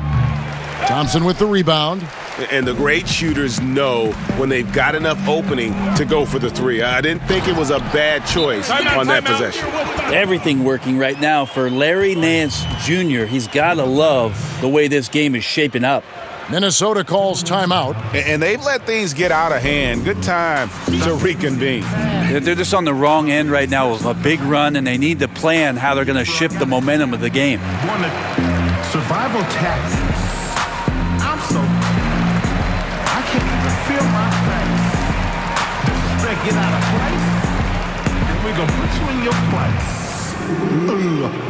Thompson with the rebound. And the great shooters know when they've got enough opening to go for the 3. I didn't think it was a bad choice on that possession. Everything working right now for Larry Nance Jr. He's got to love the way this game is shaping up. Minnesota calls timeout. And they've let things get out of hand. Good time to reconvene. They're just on the wrong end right now of a big run, and they need to plan how they're going to shift the momentum of the game. Survival tactics. I'm so... I can't even feel my face. Disrespect, get out of place. And we're going to put you in your place.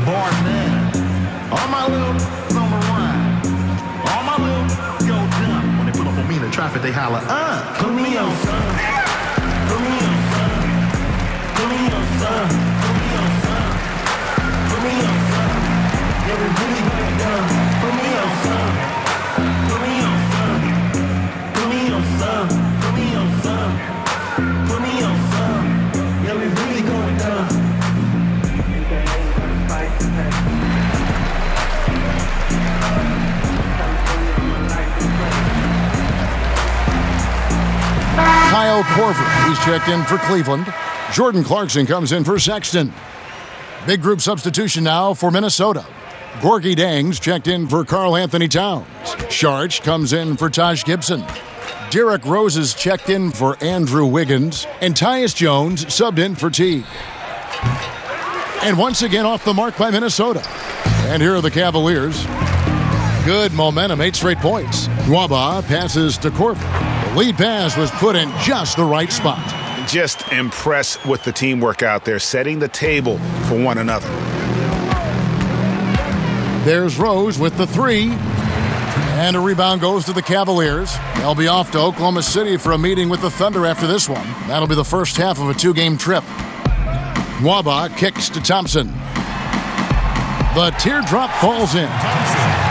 Bar man. All my little number 1. All my little go jump. When they pull up on me in the traffic, they holler, put me on, son. Put me on, son. Put me on, son. Put me on, son. Put me on, son. Yeah, we really got it done. Put me on, son. Put me on, son. Put me on, son. Put me on, son. Put me on, son. Yeah, we really got it done. Kyle Korver, he's checked in for Cleveland. Jordan Clarkson comes in for Sexton. Big group substitution now for Minnesota. Gorgie Dangs checked in for Karl-Anthony Towns. Sharch comes in for Taj Gibson. Derrick Rose is checked in for Andrew Wiggins. And Tyus Jones subbed in for Teague. And once again off the mark by Minnesota. And here are the Cavaliers. Good momentum, 8 straight points. Nwaba passes to Korver. The lead pass was put in just the right spot. Just impressed with the teamwork out there, setting the table for one another. There's Rose with the 3. And a rebound goes to the Cavaliers. They'll be off to Oklahoma City for a meeting with the Thunder after this one. That'll be the first half of a 2-game trip. Nwaba kicks to Thompson. The teardrop falls in.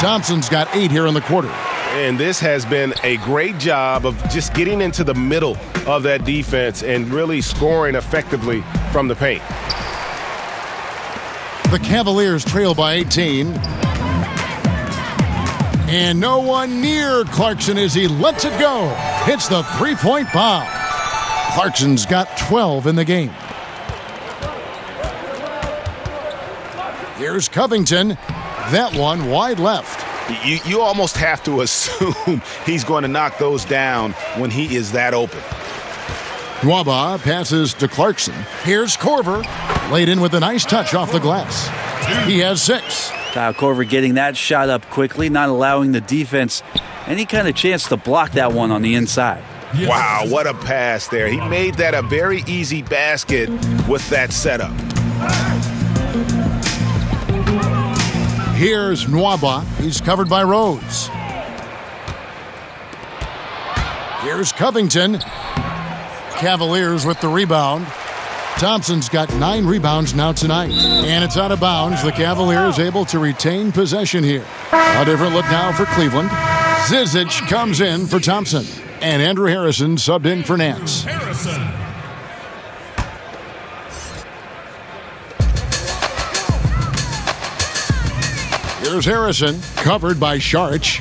Thompson's got 8 here in the quarter. And this has been a great job of just getting into the middle of that defense and really scoring effectively from the paint. The Cavaliers trail by 18. And no one near Clarkson as he lets it go. Hits the 3-point bomb. Clarkson's got 12 in the game. Here's Covington. That one wide left. You almost have to assume he's going to knock those down when he is that open. Nwaba passes to Clarkson. Here's Korver. Laid in with a nice touch off the glass. He has 6. Kyle Korver getting that shot up quickly, not allowing the defense any kind of chance to block that one on the inside. Wow, what a pass there. He made that a very easy basket with that setup. Here's Nwaba. He's covered by Rose. Here's Covington. Cavaliers with the rebound. Thompson's got 9 rebounds now tonight. And it's out of bounds. The Cavaliers able to retain possession here. A different look now for Cleveland. Zizic comes in for Thompson. And Andrew Harrison subbed in for Nance. Here's Harrison, covered by Sharch.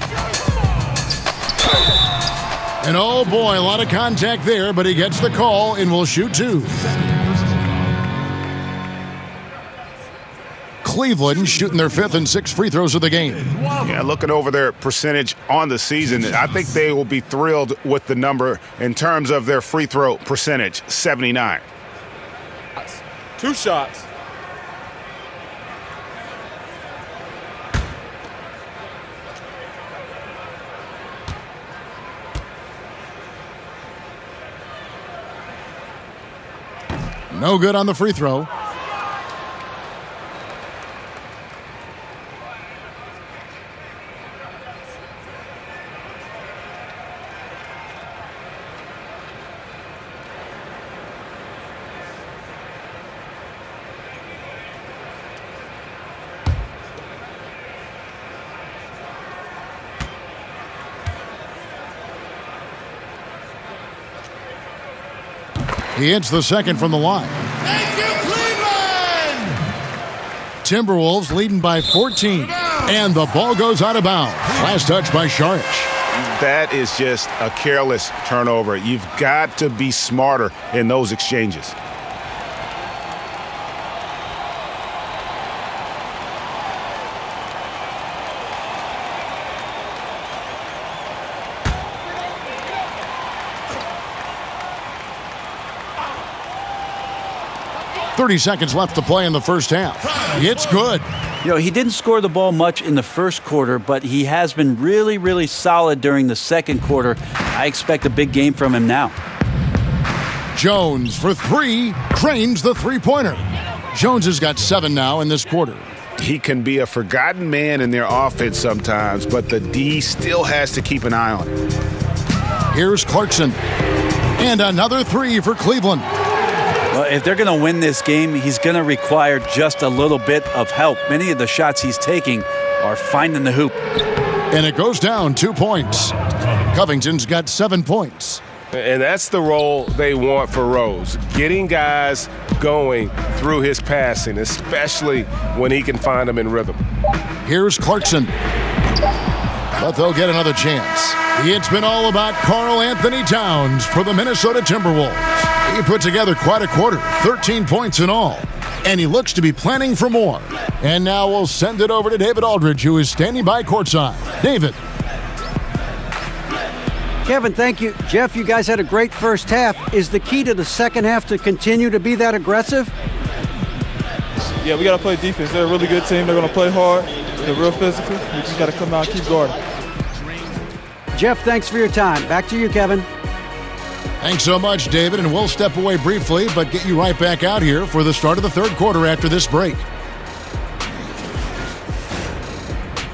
And oh boy, a lot of contact there, but he gets the call and will shoot 2. Cleveland shooting their 5th and 6th free throws of the game. Yeah, looking over their percentage on the season, I think they will be thrilled with the number in terms of their free throw percentage, 79. 2 shots. No good on the free throw. He hits the second from the line. Thank you, Cleveland! Timberwolves leading by 14. And the ball goes out of bounds. Last touch by Saric. That is just a careless turnover. You've got to be smarter in those exchanges. .30 seconds left to play in the first half. It's good. You know, he didn't score the ball much in the first quarter, but he has been really, really solid during the second quarter. I expect a big game from him now. Jones for three, cranes the three-pointer. Jones has got 7 now in this quarter. He can be a forgotten man in their offense sometimes, but the D still has to keep an eye on him. Here's Clarkson. And another 3 for Cleveland. Well, if they're going to win this game, he's going to require just a little bit of help. Many of the shots he's taking are finding the hoop. And it goes down 2 points. Covington's got 7 points. And that's the role they want for Rose, getting guys going through his passing, especially when he can find them in rhythm. Here's Clarkson. But they'll get another chance. It's been all about Karl-Anthony Towns for the Minnesota Timberwolves. He put together quite a quarter, 13 points in all. And he looks to be planning for more. And now we'll send it over to David Aldridge, who is standing by courtside. David. Kevin, thank you. Jeff, you guys had a great first half. Is the key to the second half to continue to be that aggressive? Yeah, we got to play defense. They're a really good team. They're going to play hard. They're real physical. We just got to come out and keep guarding. Jeff, thanks for your time. Back to you, Kevin. Thanks so much, David, and we'll step away briefly, but get you right back out here for the start of the third quarter after this break.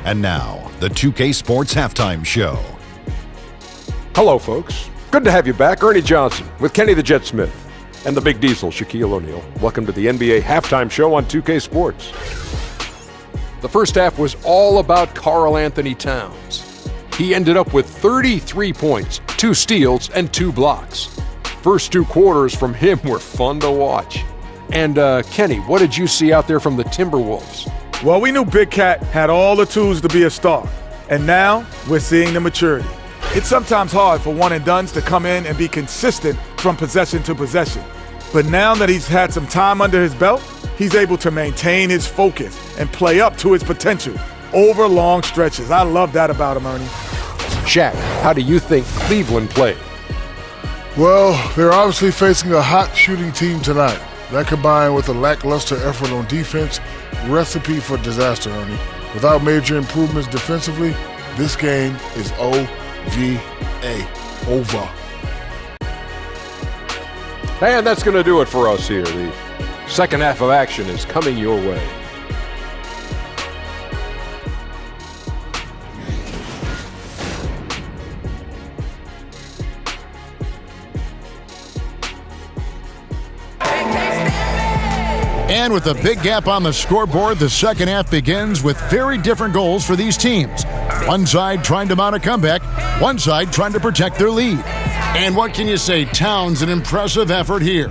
And now, the 2K Sports Halftime Show. Hello, folks. Good to have you back. Ernie Johnson with Kenny the Jet Smith and the Big Diesel, Shaquille O'Neal. Welcome to the NBA Halftime Show on 2K Sports. The first half was all about Karl-Anthony Towns. He ended up with 33 points, 2 steals, and 2 blocks. First 2 quarters from him were fun to watch. And Kenny, what did you see out there from the Timberwolves? Well, we knew Big Cat had all the tools to be a star. And now we're seeing the maturity. It's sometimes hard for one-and-dones to come in and be consistent from possession to possession. But now that he's had some time under his belt, he's able to maintain his focus and play up to his potential over long stretches. I love that about him, Ernie. Shaq, how do you think Cleveland played? Well, they're obviously facing a hot shooting team tonight. That combined with a lackluster effort on defense, recipe for disaster, Ernie. Without major improvements defensively, this game is OVA, over. And that's going to do it for us here. The second half of action is coming your way. And with a big gap on the scoreboard, the second half begins with very different goals for these teams. One side trying to mount a comeback, one side trying to protect their lead. And what can you say? Towns, an impressive effort here.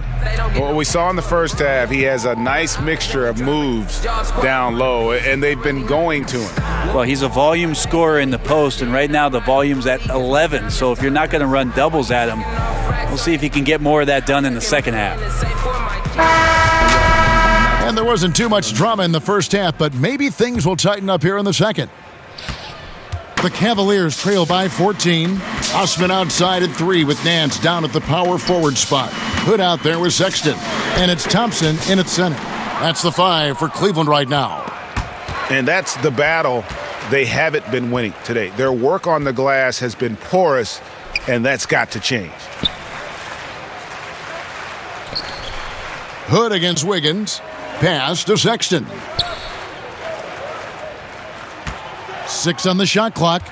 Well, we saw in the first half, he has a nice mixture of moves down low, and they've been going to him. Well, he's a volume scorer in the post, and right now the volume's at 11. So if you're not going to run doubles at him, we'll see if he can get more of that done in the second half. And there wasn't too much drama in the first half, but maybe things will tighten up here in the second. The Cavaliers trail by 14. Osman outside at 3 with Nance down at the power forward spot. Hood out there with Sexton. And it's Thompson in at center. That's the 5 for Cleveland right now. And that's the battle they haven't been winning today. Their work on the glass has been porous, and that's got to change. Hood against Wiggins. Pass to Sexton. 6 on the shot clock.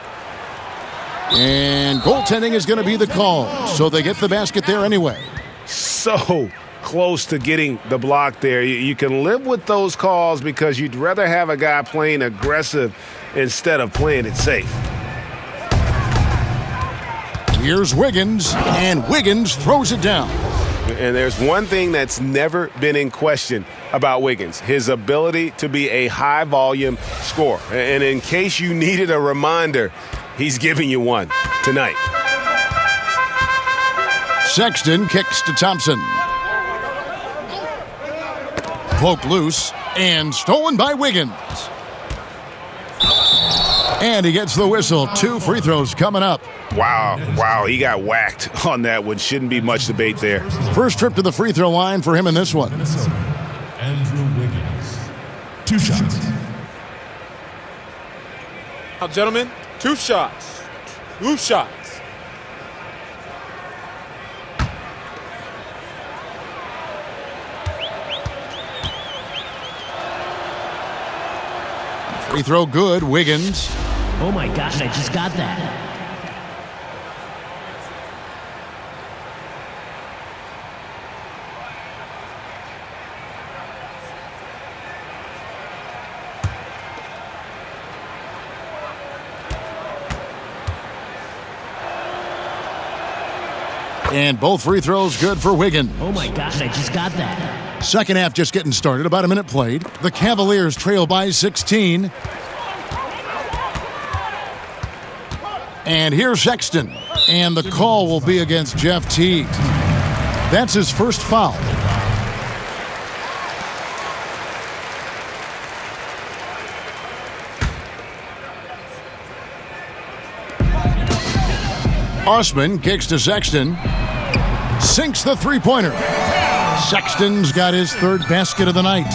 And goaltending is going to be the call. So they get the basket there anyway. So close to getting the block there. You can live with those calls because you'd rather have a guy playing aggressive instead of playing it safe. Here's Wiggins, and Wiggins throws it down. And there's one thing that's never been in question about Wiggins, his ability to be a high-volume scorer. And in case you needed a reminder, he's giving you one tonight. Sexton kicks to Thompson. Poke loose and stolen by Wiggins. And he gets the whistle. 2 free throws coming up. Wow, he got whacked on that one. Shouldn't be much debate there. First trip to the free throw line for him in this one. Andrew Wiggins. 2 shots. Now, gentlemen, 2 shots. 2 shots. Free throw good, Wiggins. Oh my gosh, I just got that. And both free throws good for Wiggins. Oh my gosh, I just got that. Second half just getting started. About a minute played. The Cavaliers trail by 16. And here's Sexton. And the call will be against Jeff Teague. That's his first foul. Osman kicks to Sexton. Sinks the three-pointer. Sexton's got his 3rd basket of the night.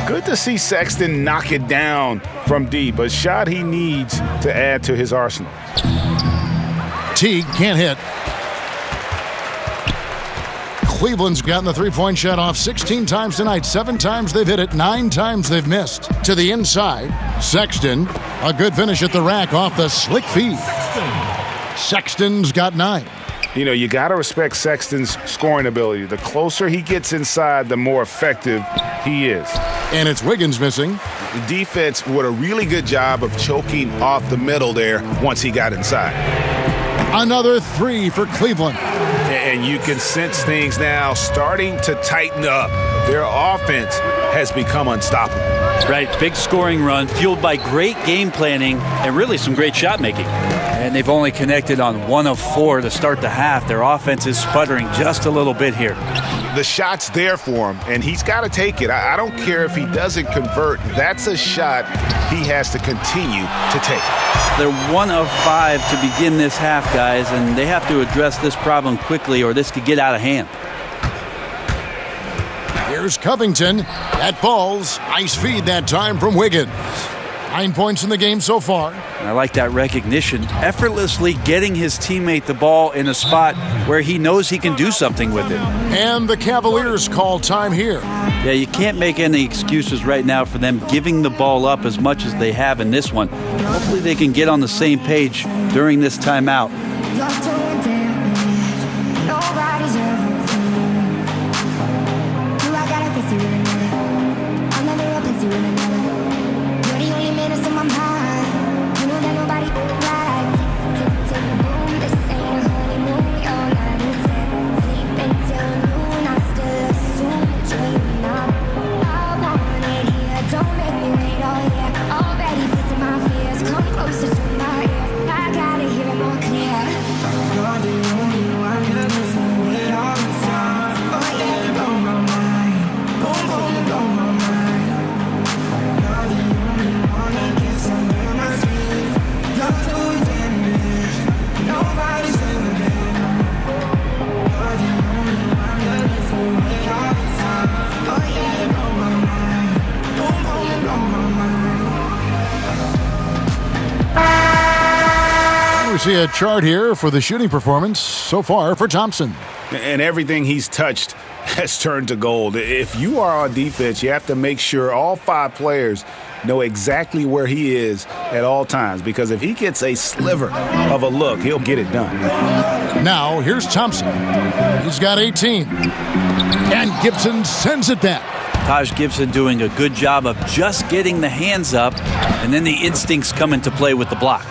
Good to see Sexton knock it down from deep, a shot he needs to add to his arsenal. Teague can't hit. Cleveland's gotten the three-point shot off 16 times tonight. 7 times they've hit it, 9 times they've missed. To the inside, Sexton, a good finish at the rack off the slick feed. Sexton's got 9. You know, you got to respect Sexton's scoring ability. The closer he gets inside, the more effective he is. And it's Wiggins missing. The defense did a really good job of choking off the middle there once he got inside. Another 3 for Cleveland. And you can sense things now starting to tighten up. Their offense has become unstoppable. Right, big scoring run fueled by great game planning and really some great shot making. And they've only connected on 1 of 4 to start the half. Their offense is sputtering just a little bit here. The shot's there for him, and he's got to take it. I don't care if he doesn't convert. That's a shot he has to continue to take. They're 1 of 5 to begin this half, guys, and they have to address this problem quickly or this could get out of hand. Here's Covington. That falls. Nice feed that time from Wiggins. 9 points in the game so far. I like that recognition. Effortlessly getting his teammate the ball in a spot where he knows he can do something with it. And the Cavaliers call time here. Yeah, you can't make any excuses right now for them giving the ball up as much as they have in this one. Hopefully they can get on the same page during this timeout. See a chart here for the shooting performance so far for Thompson. And everything he's touched has turned to gold. If you are on defense, you have to make sure all 5 players know exactly where he is at all times, because if he gets a sliver of a look, he'll get it done. Now, here's Thompson. He's got 18. And Gibson sends it back. Taj Gibson doing a good job of just getting the hands up, and then the instincts come into play with the block.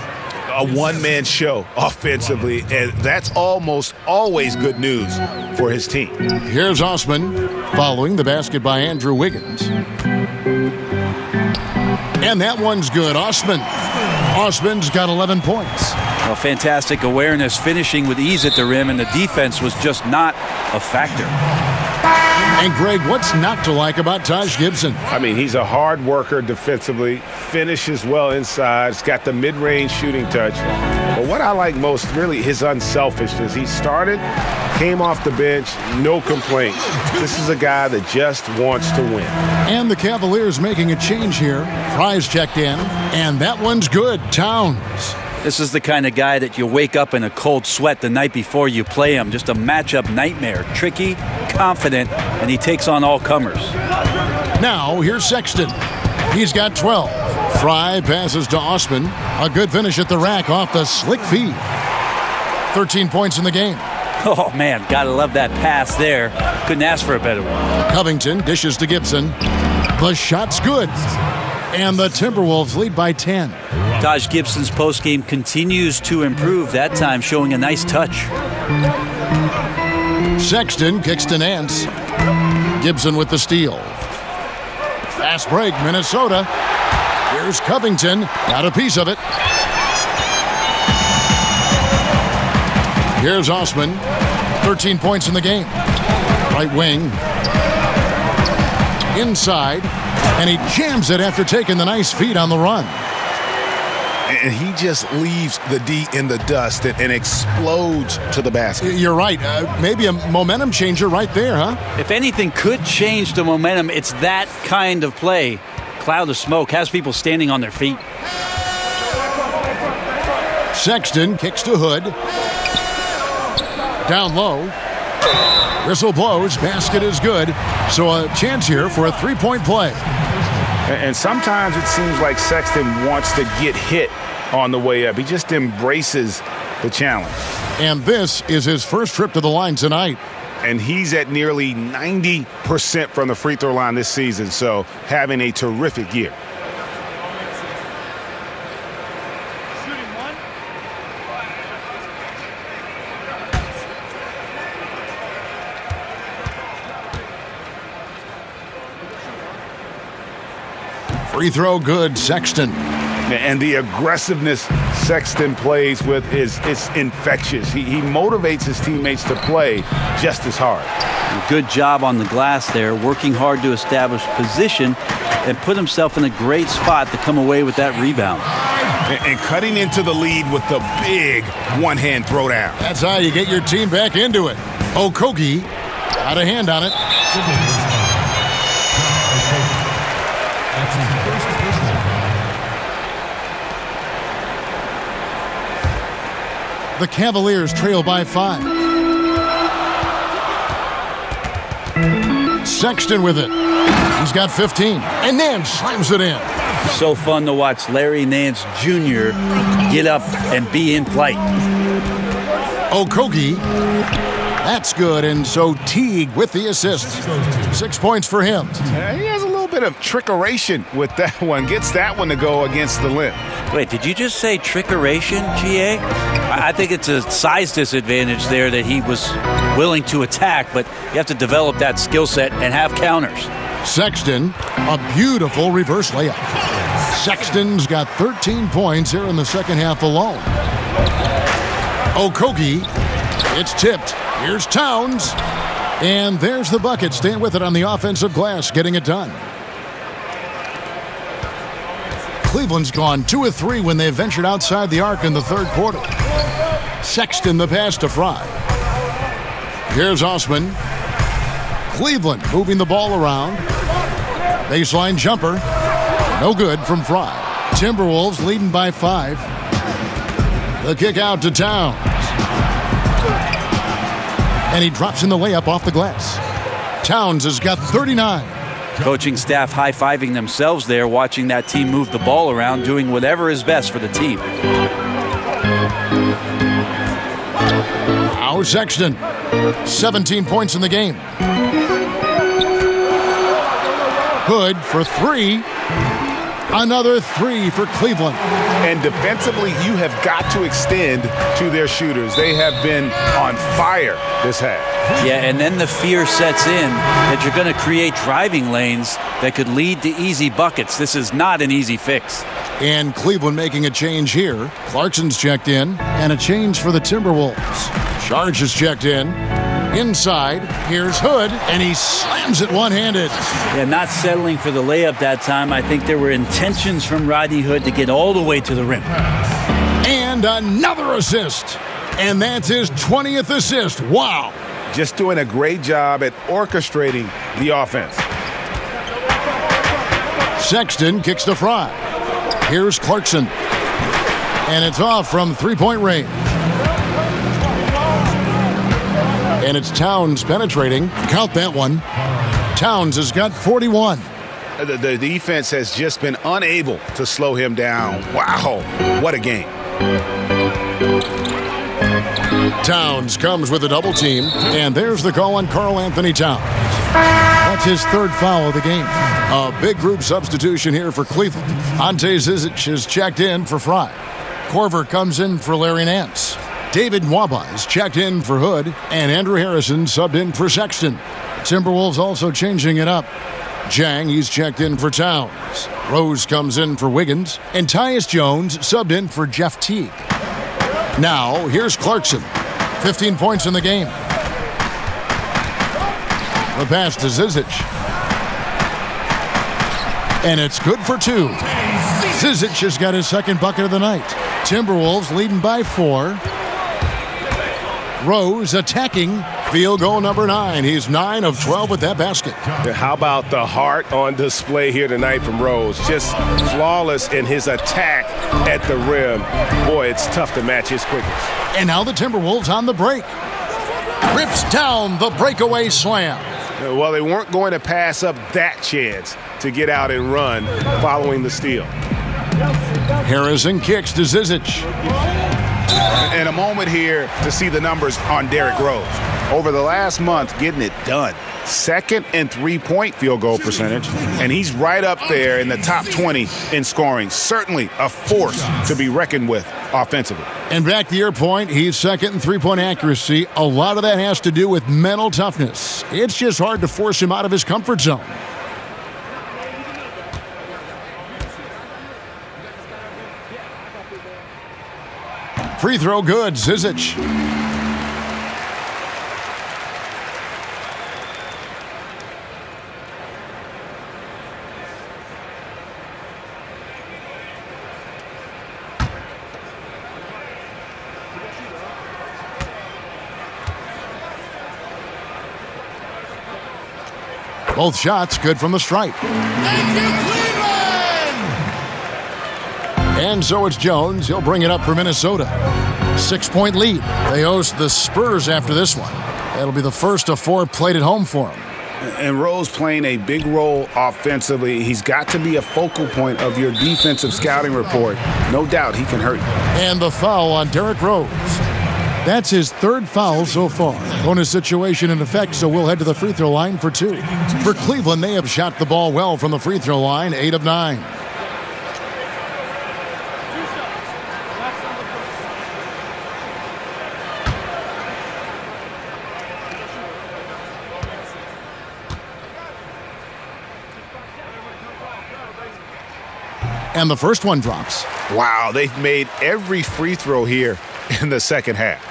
a one-man show offensively, and that's almost always good news for his team. Here's Osman following the basket by Andrew Wiggins. And that one's good. Osman's got 11 points. Well, fantastic awareness, finishing with ease at the rim, and the defense was just not a factor. And Greg, what's not to like about Taj Gibson? I mean, he's a hard worker defensively, finishes well inside, he's got the mid-range shooting touch. But what I like most, really, his unselfishness. He started, came off the bench, no complaints. This is a guy that just wants to win. And the Cavaliers making a change here. Fry's checked in, and that one's good. Towns. This is the kind of guy that you wake up in a cold sweat the night before you play him. Just a matchup nightmare. Tricky, confident, and he takes on all comers. Now, here's Sexton. He's got 12. Fry passes to Osman. A good finish at the rack off the slick feed. 13 points in the game. Oh, man, gotta love that pass there. Couldn't ask for a better one. Covington dishes to Gibson. The shot's good. And the Timberwolves lead by 10. Taj Gibson's postgame continues to improve, that time showing a nice touch. Sexton kicks to Nance. Gibson with the steal. Fast break, Minnesota. Here's Covington. Got a piece of it. Here's Osman. 13 points in the game. Right wing. Inside. And he jams it after taking the nice feed on the run. And he just leaves the D in the dust and explodes to the basket. You're right. Maybe a momentum changer right there, huh? If anything could change the momentum, it's that kind of play. Cloud of smoke has people standing on their feet. Sexton kicks to Hood. Down low. Whistle blows. Basket is good. So a chance here for a three-point play. And sometimes it seems like Sexton wants to get hit on the way up. He just embraces the challenge. And this is his first trip to the line tonight. And he's at nearly 90% from the free throw line this season, so having a terrific year. Free throw good, Sexton. And the aggressiveness Sexton plays with is infectious. He motivates his teammates to play just as hard. Good job on the glass there, working hard to establish position and put himself in a great spot to come away with that rebound. And cutting into the lead with the big one-hand throwdown. That's how you get your team back into it. Okogie got a hand on it. The Cavaliers trail by 5. Sexton with it. He's got 15. And Nance slams it in. So fun to watch Larry Nance Jr. get up and be in flight. Okogie. That's good. And so Teague with the assist. 6 points for him. He has a little bit of trickeration with that one. Gets that one to go against the limb. Wait, did you just say trickeration, GA? I think it's a size disadvantage there that he was willing to attack, but you have to develop that skill set and have counters. Sexton, a beautiful reverse layup. Sexton's got 13 points here in the second half alone. Okogie, it's tipped. Here's Towns. And there's the bucket. Staying with it on the offensive glass, getting it done. Cleveland's gone 2 of 3 when they ventured outside the arc in the third quarter. Sexton the pass to Fry. Here's Osman. Cleveland moving the ball around. Baseline jumper. No good from Fry. Timberwolves leading by 5. The kick out to Towns. And he drops in the layup off the glass. Towns has got 39. Coaching staff high-fiving themselves there, watching that team move the ball around, doing whatever is best for the team. Now Sexton, 17 points in the game. Hood for 3. Another 3 for Cleveland. And defensively, you have got to extend to their shooters. They have been on fire this half. Yeah, and then the fear sets in that you're going to create driving lanes that could lead to easy buckets. This is not an easy fix. And Cleveland making a change here. Clarkson's checked in, and a change for the Timberwolves. Sharge is checked in. Inside, here's Hood, and he slams it one-handed. Yeah, not settling for the layup that time. I think there were intentions from Rodney Hood to get all the way to the rim. And another assist. And that's his 20th assist. Wow. Just doing a great job at orchestrating the offense. Sexton kicks to Fry. Here's Clarkson. And it's off from three-point range. And it's Towns penetrating. Count that one. Towns has got 41. The defense has just been unable to slow him down. Wow, what a game. Towns comes with a double team, and there's the call on Karl-Anthony Towns. That's his third foul of the game. A big group substitution here for Cleveland. Ante Zizic is checked in for Fry. Korver comes in for Larry Nance. David Nwaba is checked in for Hood, and Andrew Harrison subbed in for Sexton. The Timberwolves also changing it up. Jang, he's checked in for Towns. Rose comes in for Wiggins, and Tyus Jones subbed in for Jeff Teague. Now, here's Clarkson. 15 points in the game. The pass to Zizic. And it's good for 2. Zizic has got his second bucket of the night. Timberwolves leading by 4. Rose attacking. Field goal number 9. He's 9 of 12 with that basket. How about the heart on display here tonight from Rose? Just flawless in his attack at the rim. Boy, it's tough to match his quickness. And now the Timberwolves on the break. Rips down the breakaway slam. Well, they weren't going to pass up that chance to get out and run following the steal. Harrison kicks to Zizic. And a moment here to see the numbers on Derrick Rose. Over the last month, getting it done. Second and three-point field goal percentage, and he's right up there in the top 20 in scoring. Certainly a force to be reckoned with offensively. And back to your point, he's second in three-point accuracy. A lot of that has to do with mental toughness. It's just hard to force him out of his comfort zone. Free throw good, Zizic. Both shots good from the stripe. Thank you, Cleveland! And so it's Jones. He'll bring it up for Minnesota. 6-point lead. They host the Spurs after this one. That'll be the first of 4 played at home for him. And Rose playing a big role offensively. He's got to be a focal point of your defensive scouting report. No doubt he can hurt you. And the foul on Derrick Rose. That's his third foul so far. Bonus situation in effect, so we'll head to the free throw line for 2. For Cleveland, they have shot the ball well from the free throw line, 8 of 9. And the first one drops. Wow, they've made every free throw here in the second half.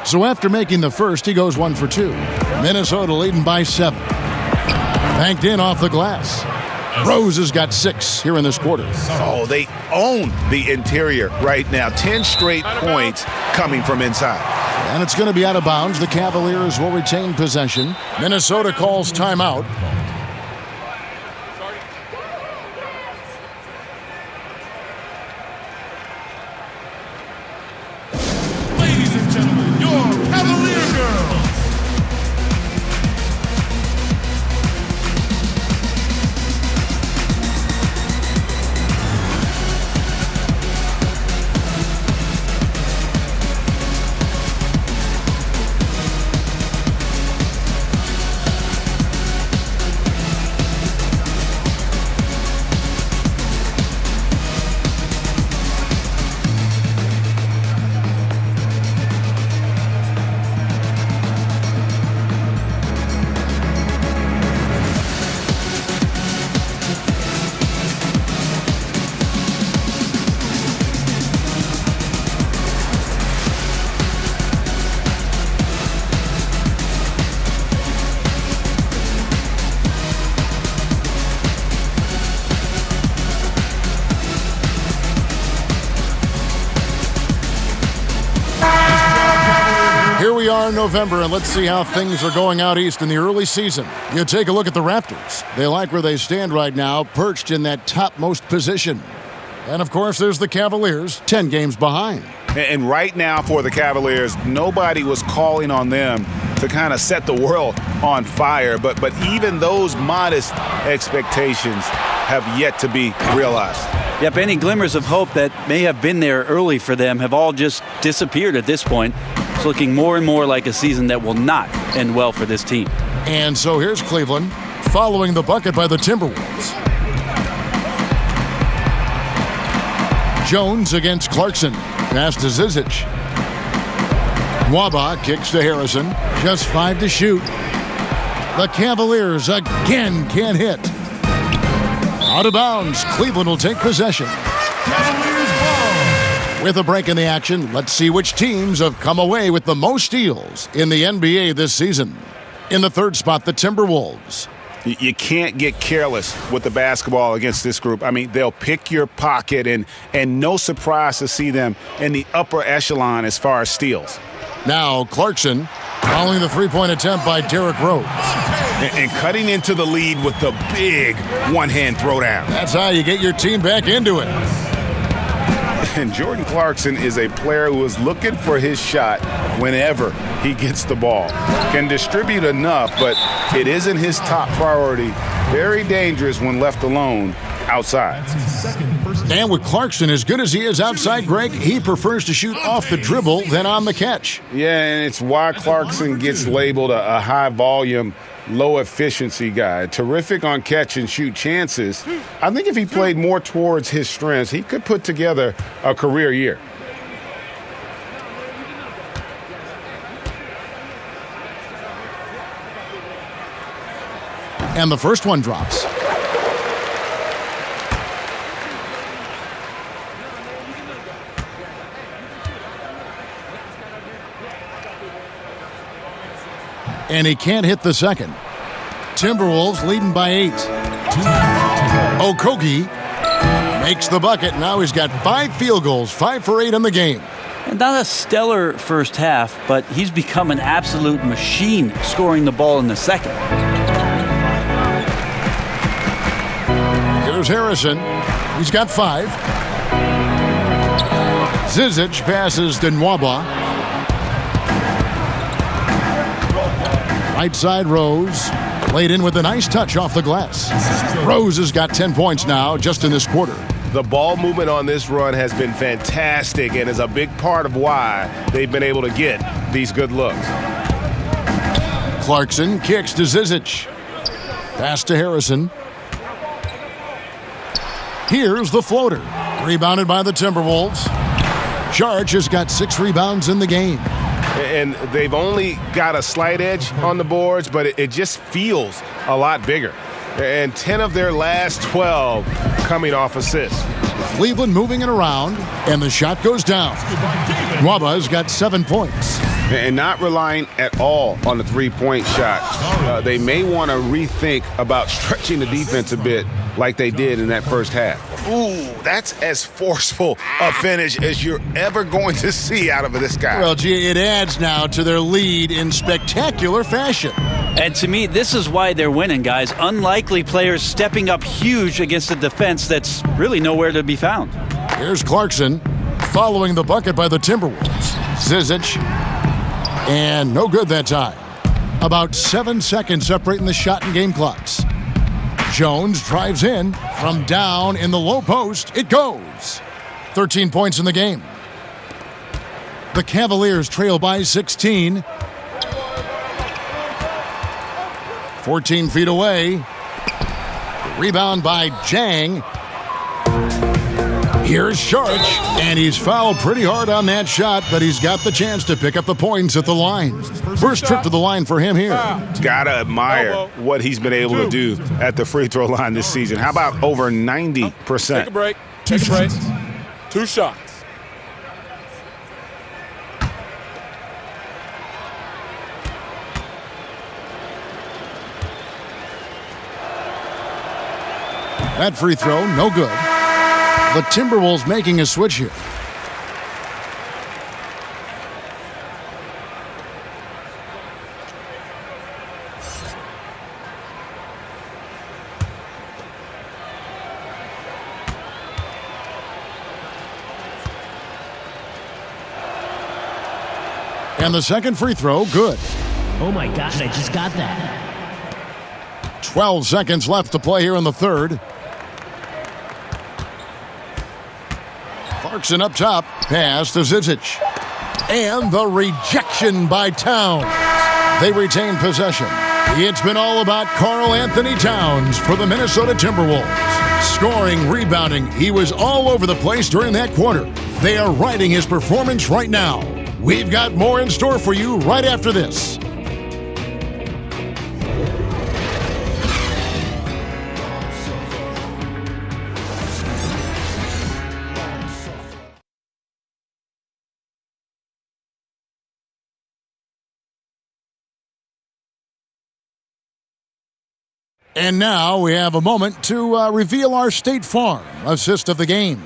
So after making the first, he goes 1 for 2. Minnesota leading by 7. Banked in off the glass. Rose has got 6 here in this quarter. Oh, they own the interior right now. 10 straight points coming from inside. And it's going to be out of bounds. The Cavaliers will retain possession. Minnesota calls timeout. Ladies and gentlemen, your Cavalier girls. are in November, and let's see how things are going out east in the early season. You take a look at the Raptors. They like where they stand right now, perched in that topmost position. And, of course, there's the Cavaliers, 10 games behind. And right now for the Cavaliers, nobody was calling on them to kind of set the world on fire. But even those modest expectations have yet to be realized. Yep, any glimmers of hope that may have been there early for them have all just disappeared at this point. It's looking more and more like a season that will not end well for this team. And so here's Cleveland following the bucket by the Timberwolves. Jones against Clarkson. Pass to Zizic. Nwaba kicks to Harrison. Just 5 to shoot. The Cavaliers again can't hit. Out of bounds. Cleveland will take possession. Cavaliers ball. With a break in the action, let's see which teams have come away with the most steals in the NBA this season. In the third spot, the Timberwolves. You can't get careless with the basketball against this group. I mean, they'll pick your pocket, and no surprise to see them in the upper echelon as far as steals. Now Clarkson following the three-point attempt by Derrick Rose. And cutting into the lead with the big one-hand throwdown. That's how you get your team back into it. And Jordan Clarkson is a player who is looking for his shot whenever he gets the ball. Can distribute enough, but it isn't his top priority. Very dangerous when left alone outside. And with Clarkson, as good as he is outside, Greg, he prefers to shoot off the dribble than on the catch. Yeah, and it's why Clarkson gets labeled a high-volume, low-efficiency guy. Terrific on catch-and-shoot chances. I think if he played more towards his strengths, he could put together a career year. And the first one drops. And he can't hit the second. Timberwolves leading by 8. Okogie makes the bucket. Now he's got 5 field goals, 5 for 8 in the game. And not a stellar first half, but he's become an absolute machine scoring the ball in the second. Here's Harrison. He's got 5. Zizic passes to Nwaba. Right side Rose. Played in with a nice touch off the glass. Rose has got 10 points now just in this quarter. The ball movement on this run has been fantastic and is a big part of why they've been able to get these good looks. Clarkson kicks to Zizic. Pass to Harrison. Here's the floater. Rebounded by the Timberwolves. Charge has got 6 rebounds in the game. And they've only got a slight edge on the boards, but it just feels a lot bigger. And 10 of their last 12 coming off assists. Cleveland moving it around, and the shot goes down. Nwaba's got 7 points. And not relying at all on the three-point shot. They may want to rethink about stretching the defense a bit like they did in that first half. Ooh, that's as forceful a finish as you're ever going to see out of this guy. Well, gee, it adds now to their lead in spectacular fashion. And to me, this is why they're winning, guys. Unlikely players stepping up huge against a defense that's really nowhere to be found. Here's Clarkson following the bucket by the Timberwolves. Zizic, and no good that time. About 7 seconds separating the shot and game clocks. Jones drives in from down in the low post. It goes. 13 points in the game. The Cavaliers trail by 16. 14 feet away. Rebound by Jang. Here's Sharch, and he's fouled pretty hard on that shot, but he's got the chance to pick up the points at the line. First trip to the line for him here. Gotta admire what he's been able to do at the free throw line this season. How about over 90%? Take a break. Take a break. 2 shots. That free throw, no good. The Timberwolves making a switch here. And the second free throw, good. Oh my gosh, I just got that. 12 seconds left to play here in the third. Clarkson up top, pass to Zizic. And the rejection by Towns. They retain possession. It's been all about Karl-Anthony Towns for the Minnesota Timberwolves. Scoring, rebounding, he was all over the place during that quarter. They are riding his performance right now. We've got more in store for you right after this. And now we have a moment to reveal our State Farm assist of the game.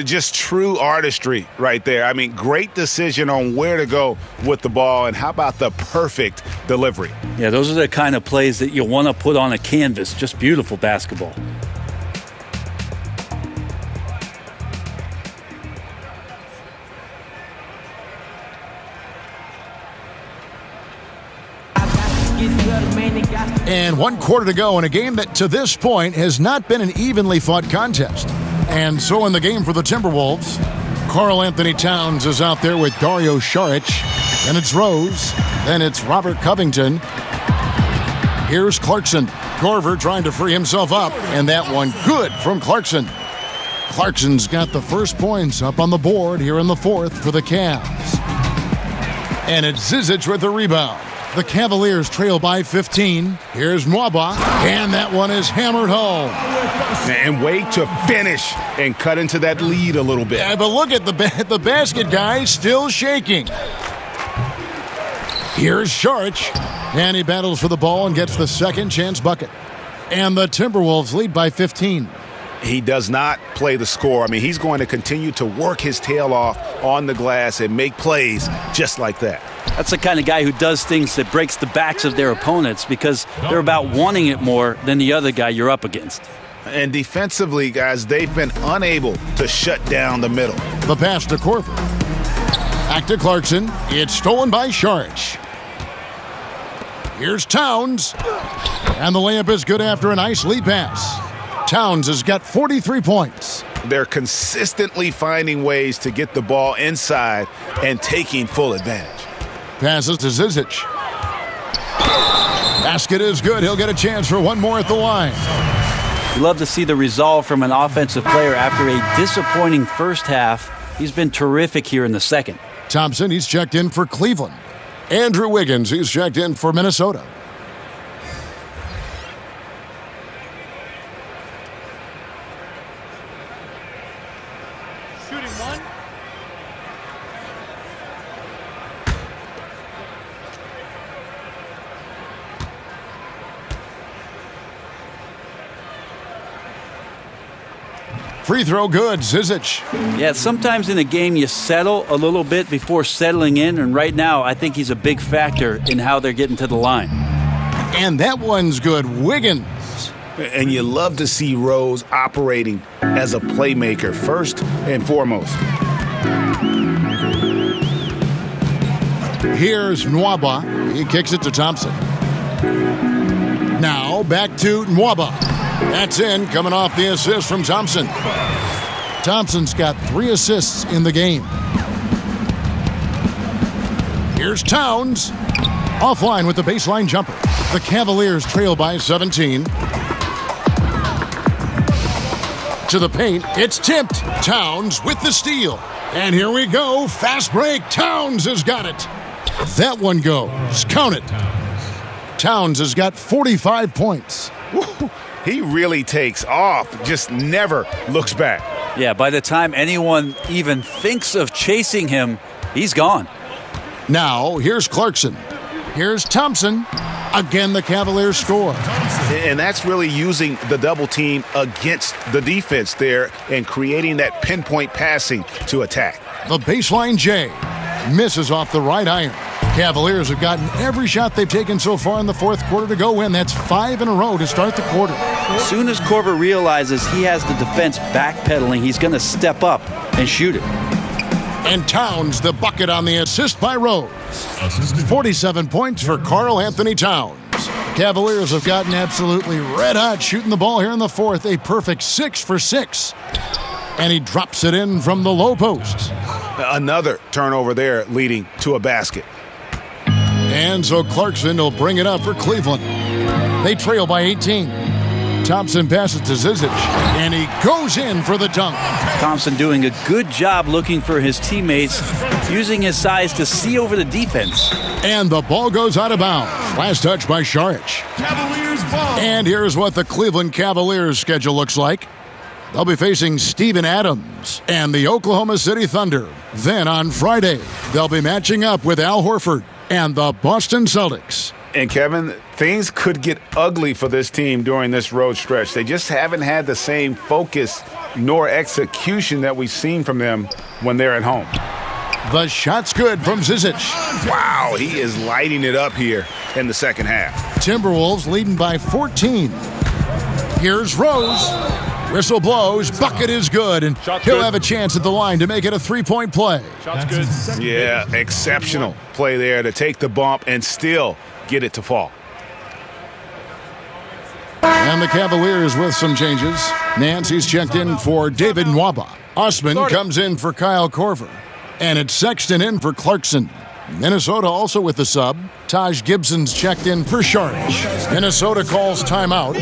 Just true artistry right there. I mean, great decision on where to go with the ball, and how about the perfect delivery? Yeah, those are the kind of plays that you want to put on a canvas. Just beautiful basketball. And 1 quarter to go in a game that to this point has not been an evenly fought contest. And so in the game for the Timberwolves, Karl-Anthony Towns is out there with Dario Saric. Then it's Rose. Then it's Robert Covington. Here's Clarkson. Korver trying to free himself up. And that one good from Clarkson. Clarkson's got the first points up on the board here in the fourth for the Cavs. And it's Zizic with the rebound. The Cavaliers trail by 15. Here's Nwaba, and that one is hammered home. And wait to finish and cut into that lead a little bit. Yeah, but look at the basket guy still shaking. Here's Saric, and he battles for the ball and gets the second chance bucket. And the Timberwolves lead by 15. He does not play the score. I mean, he's going to continue to work his tail off on the glass and make plays just like that. That's the kind of guy who does things that breaks the backs of their opponents because they're about wanting it more than the other guy you're up against. And defensively, guys, they've been unable to shut down the middle. The pass to Korver. Back to Clarkson. It's stolen by Saric. Here's Towns. And the layup is good after a nice lead pass. Towns has got 43 points. They're consistently finding ways to get the ball inside and taking full advantage. Passes to Zizic. Basket is good. He'll get a chance for one more at the line. You love to see the resolve from an offensive player after a disappointing first half. He's been terrific here in the second. Thompson, he's checked in for Cleveland. Andrew Wiggins, he's checked in for Minnesota. Shooting one. Free throw good, Zizic. Yeah, sometimes in a game you settle a little bit before settling in, and right now I think he's a big factor in how they're getting to the line. And that one's good, Wiggins. And you love to see Rose operating as a playmaker first and foremost. Here's Nwaba. He kicks it to Thompson. Now back to Nwaba. That's in, coming off the assist from Thompson. Thompson's got 3 assists in the game. Here's Towns. Offline with the baseline jumper. The Cavaliers trail by 17. To the paint, it's tipped. Towns with the steal. And here we go, fast break. Towns has got it. That one goes. Count it. Towns has got 45 points. He really takes off, just never looks back. Yeah, by the time anyone even thinks of chasing him, he's gone. Now, here's Clarkson. Here's Thompson. Again, the Cavaliers score. And that's really using the double team against the defense there and creating that pinpoint passing to attack. The baseline J misses off the right iron. Cavaliers have gotten every shot they've taken so far in the fourth quarter to go win. That's 5 in a row to start the quarter. As soon as Korver realizes he has the defense backpedaling, he's going to step up and shoot it. And Towns the bucket on the assist by Rose. 47 points for Karl-Anthony Towns. Cavaliers have gotten absolutely red hot shooting the ball here in the fourth. A perfect 6 for 6. And he drops it in from the low post. Another turnover there leading to a basket. And so Clarkson will bring it up for Cleveland. They trail by 18. Thompson passes to Zizic, and he goes in for the dunk. Thompson doing a good job looking for his teammates, using his size to see over the defense. And the ball goes out of bounds. Last touch by Šarić. Cavaliers ball. And here's what the Cleveland Cavaliers schedule looks like. They'll be facing Steven Adams and the Oklahoma City Thunder. Then on Friday, they'll be matching up with Al Horford and the Boston Celtics. And Kevin, things could get ugly for this team during this road stretch. They just haven't had the same focus nor execution that we've seen from them when they're at home. The shot's good from Zizic. Wow, he is lighting it up here in the second half. Timberwolves leading by 14. Here's Rose. Whistle blows, bucket is good, and he'll have a chance at the line to make it a three-point play. Shot's good. Yeah, exceptional play there to take the bump and still get it to fall. And the Cavaliers with some changes. Nancy's checked in for David Nwaba. Osman comes in for Kyle Korver. And it's Sexton in for Clarkson. Minnesota also with the sub. Taj Gibson's checked in for Šarić. Minnesota calls timeout.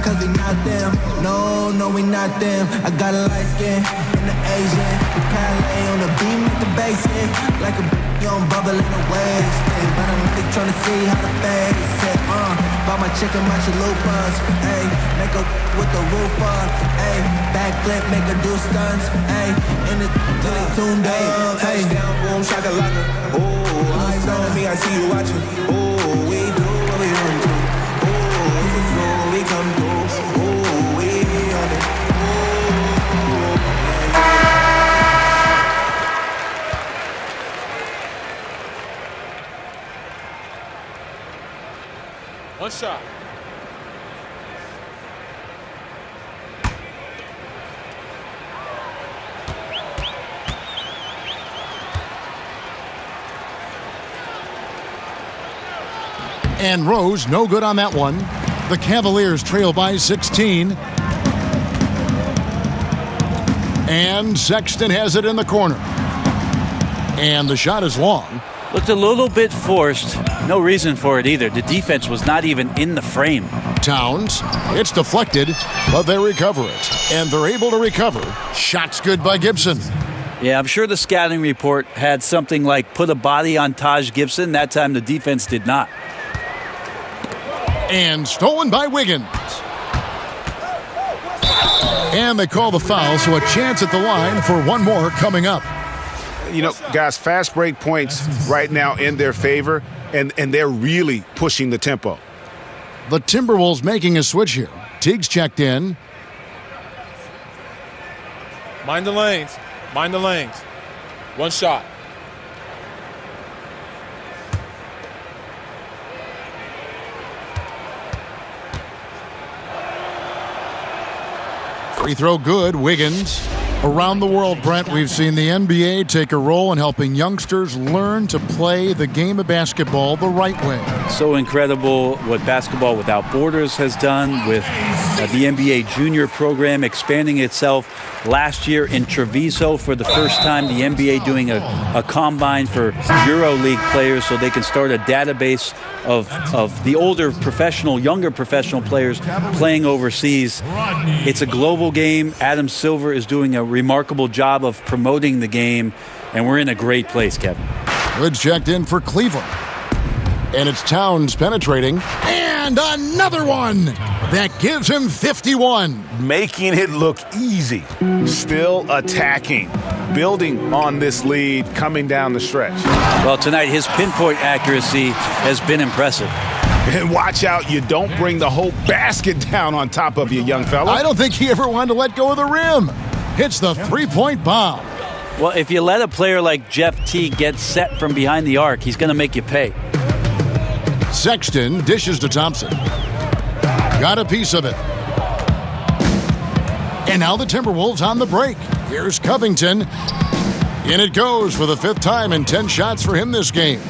Cause we not them, no, we not them. I got a light skin and the Asian Calais on the beam with the bass hit. Like a young bubble in the waist. But I'm really trying to see how to face it. Bought my chicken, my chalupas. Ayy, make a with the roof up. Ayy, backflip, make her do stunts. Ayy, in the really tuned up. Touchdown, boom, shakalaka. Ooh, eyes on me, I see you watching. Ooh, we do what we want to. We come through, ooh, we on it, One shot. And Rose, no good on that one. The Cavaliers trail by 16. And Sexton has it in the corner. And the shot is long. Looked a little bit forced. No reason for it either. The defense was not even in the frame. Towns, it's deflected, but they recover it. And they're able to recover. Shot's good by Gibson. Yeah, I'm sure the scouting report had something like put a body on Taj Gibson. That time the defense did not. And stolen by Wiggins. And they call the foul, so a chance at the line for one more coming up. You know, guys, fast break points right now in their favor, and they're really pushing the tempo. The Timberwolves making a switch here. Teague's checked in. Mind the lanes. Mind the lanes. One shot. Free throw good, Wiggins. Around the world, Brent, we've seen the NBA take a role in helping youngsters learn to play the game of basketball the right way. So incredible what Basketball Without Borders has done with the NBA junior program expanding itself. Last year in Treviso, for the first time, the NBA doing a combine for EuroLeague players so they can start a database of the older professional, younger professional players playing overseas. It's a global game. Adam Silver is doing a remarkable job of promoting the game, and we're in a great place, Kevin. Good checked in for Cleveland. And it's Towns penetrating. And another one that gives him 51. Making it look easy. Still attacking. Building on this lead coming down the stretch. Well, tonight his pinpoint accuracy has been impressive. And watch out, you don't bring the whole basket down on top of you, young fella. I don't think he ever wanted to let go of the rim. Hits the three-point bomb. Well, if you let a player like Jeff Teague get set from behind the arc, he's going to make you pay. Sexton dishes to Thompson. Got a piece of it. And now the Timberwolves on the break. Here's Covington. In it goes for the 5th time and 10 shots for him this game.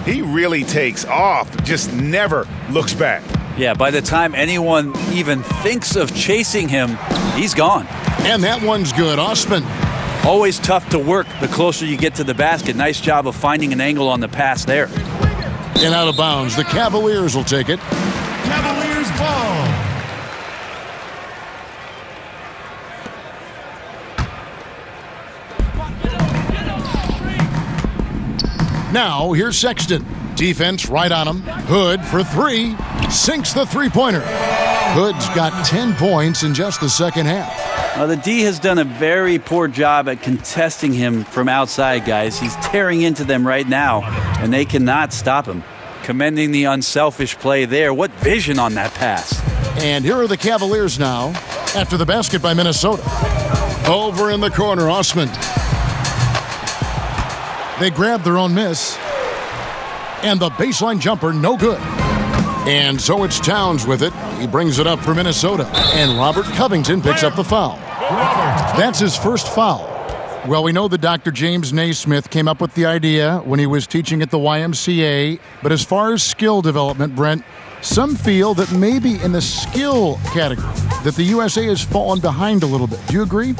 He really takes off, just never looks back. Yeah, by the time anyone even thinks of chasing him, he's gone. And that one's good. Osman. Always tough to work the closer you get to the basket. Nice job of finding an angle on the pass there. And out of bounds. The Cavaliers will take it. Cavaliers ball. Now, here's Sexton. Defense right on him. Hood for 3. Sinks the three-pointer. Hood's got 10 points in just the second half. Now, the D has done a very poor job at contesting him from outside, guys. He's tearing into them right now, and they cannot stop him. Commending the unselfish play there. What vision on that pass. And here are the Cavaliers now after the basket by Minnesota. Over in the corner, Osman. They grab their own miss. And the baseline jumper, no good. And so it's Towns with it. He brings it up for Minnesota. And Robert Covington picks up the foul. That's his first foul. Well, we know that Dr. James Naismith came up with the idea when he was teaching at the YMCA. But as far as skill development, Brent, some feel that maybe in the skill category that the USA has fallen behind a little bit. Do you agree?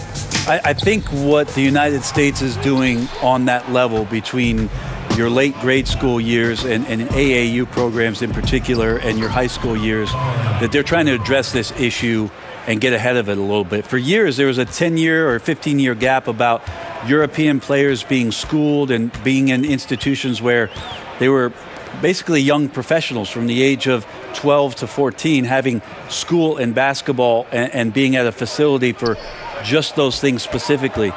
I think what the United States is doing on that level between your late grade school years and AAU programs in particular and your high school years, that they're trying to address this issue and get ahead of it a little bit. For years, there was a 10-year or 15-year gap about European players being schooled and being in institutions where they were basically young professionals from the age of 12 to 14 having school and basketball and being at a facility for just those things specifically.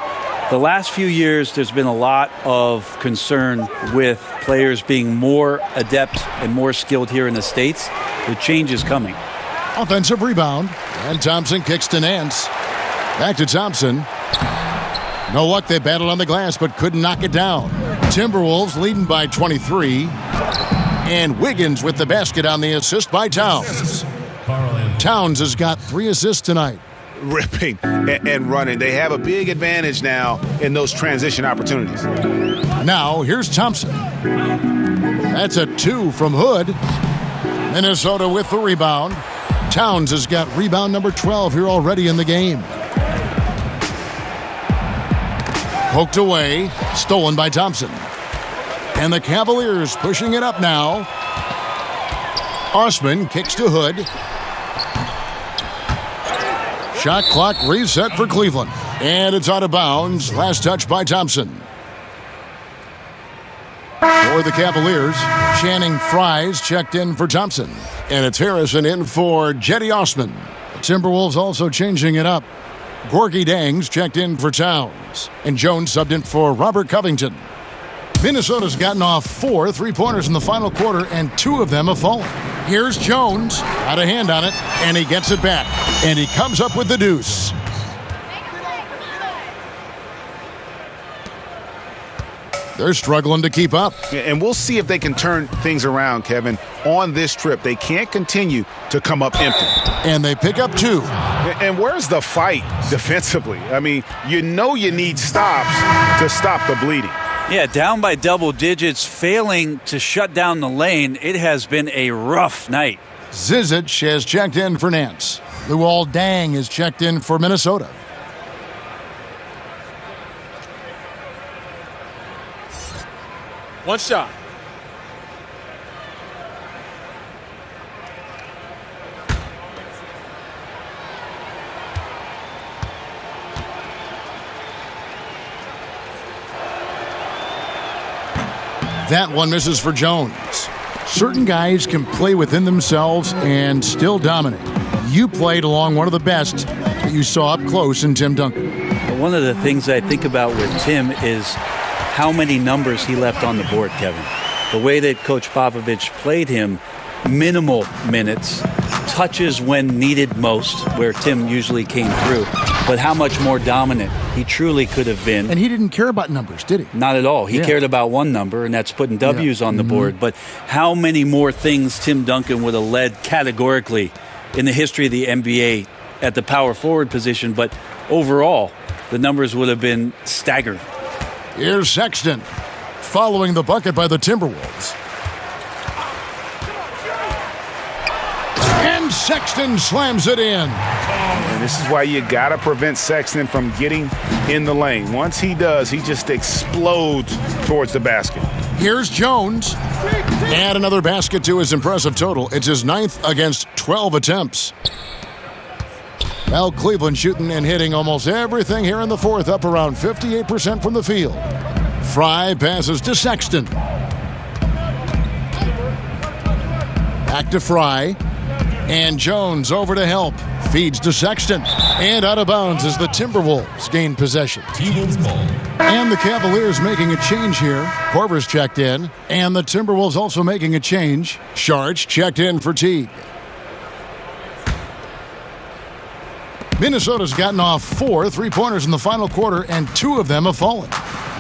The last few years, there's been a lot of concern with players being more adept and more skilled here in the States. The change is coming. Offensive rebound, and Thompson kicks to Nance. Back to Thompson. No luck, they battled on the glass, but couldn't knock it down. Timberwolves leading by 23. And Wiggins with the basket on the assist by Towns. Towns has got 3 assists tonight. Ripping and running. They have a big advantage now in those transition opportunities. Now, here's Thompson. That's a 2 from Hood. Minnesota with the rebound. Towns has got rebound number 12 here already in the game. Poked away, stolen by Thompson. And the Cavaliers pushing it up now. Osman kicks to Hood. Shot clock reset for Cleveland. And it's out of bounds. Last touch by Thompson. For the Cavaliers, Channing Fries checked in for Thompson. And it's Harrison in for Jetty Osman. The Timberwolves also changing it up. Gorgie Dangs checked in for Towns. And Jones subbed in for Robert Covington. Minnesota's gotten off 4 3-pointers in the final quarter, and 2 of them have fallen. Here's Jones, got a hand on it, and he gets it back. And he comes up with the deuce. They're struggling to keep up. And we'll see if they can turn things around, Kevin, on this trip. They can't continue to come up empty. And they pick up 2. And where's the fight defensively? I mean, you know you need stops to stop the bleeding. Yeah, down by double digits, failing to shut down the lane. It has been a rough night. Zizic has checked in for Nance. Luol Deng is checked in for Minnesota. One shot. That one misses for Jones. Certain guys can play within themselves and still dominate. You played along one of the best that you saw up close in Tim Duncan. One of the things I think about with Tim is how many numbers he left on the board, Kevin. the way that Coach Popovich played him, minimal minutes, touches when needed most, where Tim usually came through, but how much more dominant he truly could have been. And he didn't care about numbers, did he? Not at all. He cared about one number, and that's putting W's on the board. But how many more things Tim Duncan would have led categorically in the history of the NBA at the power forward position, but overall, the numbers would have been staggering. Here's Sexton, following the bucket by the Timberwolves. And Sexton slams it in. And this is why you got to prevent Sexton from getting in the lane. Once he does, he just explodes towards the basket. Here's Jones. Add another basket to his impressive total. It's his 9th against 12 attempts. Well, Cleveland shooting and hitting almost everything here in the fourth, up around 58% from the field. Fry passes to Sexton. Back to Fry. And Jones over to help. Feeds to Sexton. And out of bounds as the Timberwolves gain possession. And the Cavaliers making a change here. Korver's checked in. And the Timberwolves also making a change. Sharch checked in for Teague. Minnesota's gotten off 4 3-pointers in the final quarter, and 2 of them have fallen.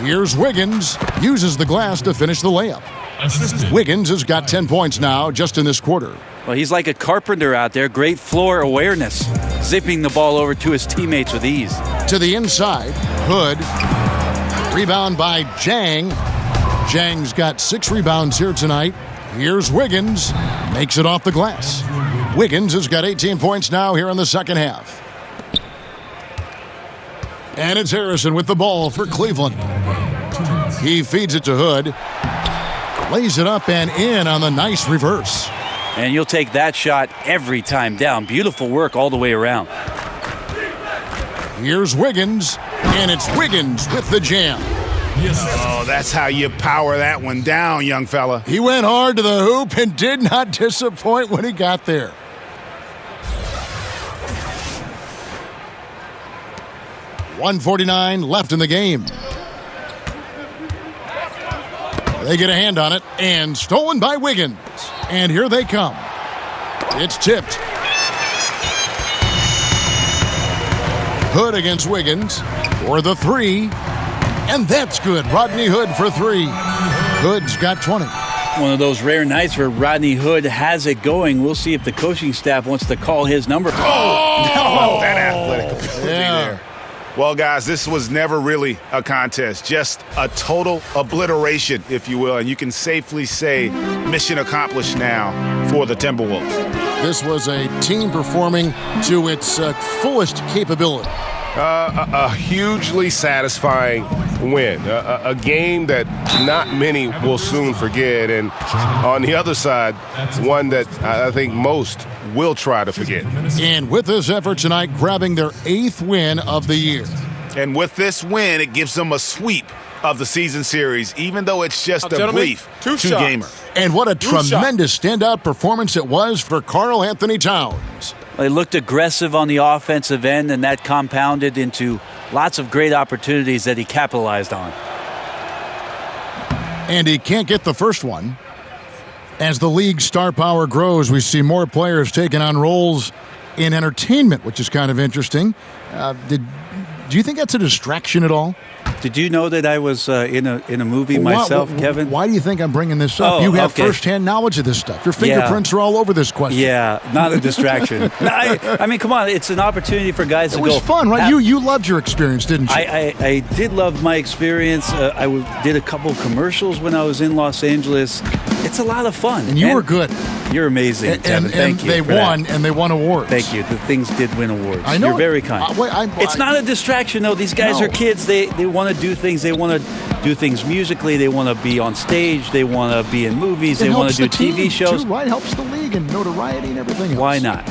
Here's Wiggins. Uses the glass to finish the layup. Wiggins has got 10 points now just in this quarter. Well, he's like a carpenter out there. Great floor awareness. Zipping the ball over to his teammates with ease. To the inside. Hood. Rebound by Jang. Jang's got 6 rebounds here tonight. Here's Wiggins. Makes it off the glass. Wiggins has got 18 points now here in the second half. And it's Harrison with the ball for Cleveland. He feeds it to Hood. Lays it up and in on the nice reverse. And you'll take that shot every time down. Beautiful work all the way around. Here's Wiggins. And it's Wiggins with the jam. Oh, that's how you power that one down, young fella. He went hard to the hoop and did not disappoint when he got there. .149 left in the game. They get a hand on it, and stolen by Wiggins. And here they come. It's tipped. Hood against Wiggins for the 3. And that's good. Rodney Hood for 3. Hood's got 20. One of those rare nights where Rodney Hood has it going. We'll see if the coaching staff wants to call his number. Oh, that athletic ability there. Well, guys, this was never really a contest, just a total obliteration, if you will. And you can safely say mission accomplished now for the Timberwolves. This was a team performing to its fullest capability. A hugely satisfying win. A game that not many will soon forget. And on the other side, one that I think most will try to forget. And with this effort tonight, grabbing their 8th win of the year. And with this win, it gives them a sweep of the season series, even though it's just a brief two-gamer. And what a tremendous standout performance it was for Karl-Anthony Towns. They looked aggressive on the offensive end, and that compounded into lots of great opportunities that he capitalized on. And he can't get the first one. As the league's star power grows, we see more players taking on roles in entertainment, which is kind of interesting. Do you think that's a distraction at all? Did you know that I was in a movie myself, Kevin? Why do you think I'm bringing this up? You have firsthand knowledge of this stuff. Your fingerprints are all over this question. Yeah, not a distraction. I mean, come on. It's an opportunity for guys to go. It was fun, right? You loved your experience, didn't you? I did love my experience. I did a couple commercials when I was in Los Angeles. It's a lot of fun. And you were good. You're amazing, Kevin. Thank you. They won, and they won awards. Thank you. The things did win awards. I know. You're very kind. It's not a distraction, though. These guys are kids. They want to do things. They want to do things musically. They want to be on stage. They want to be in movies. They want to do TV shows. Too, right? Helps the league and notoriety and everything else. Why not?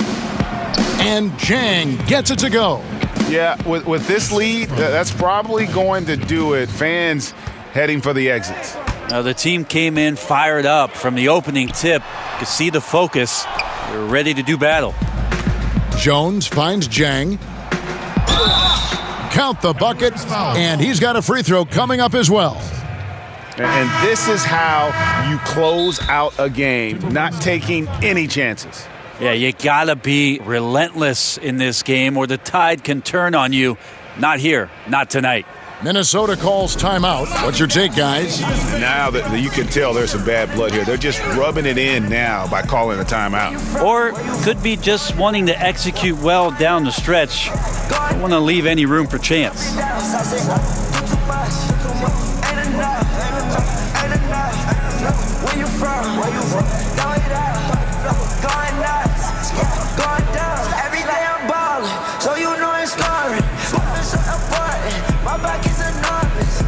And Jang gets it to go. Yeah, with this lead, that's probably going to do it. Fans heading for the exits. Now the team came in fired up from the opening tip. You could see the focus. They're ready to do battle. Jones finds Jang. Count the bucket, and he's got a free throw coming up as well. And this is how you close out a game, not taking any chances. Yeah, you gotta be relentless in this game or the tide can turn on you. Not here, not tonight. Minnesota calls timeout. What's your take, guys? Now that you can tell there's some bad blood here. They're just rubbing it in now by calling a timeout. Or could be just wanting to execute well down the stretch. Don't want to leave any room for chance. Where you from? Going nuts, going down. Every day I'm ballin', so you know it's scoring. My back is enormous.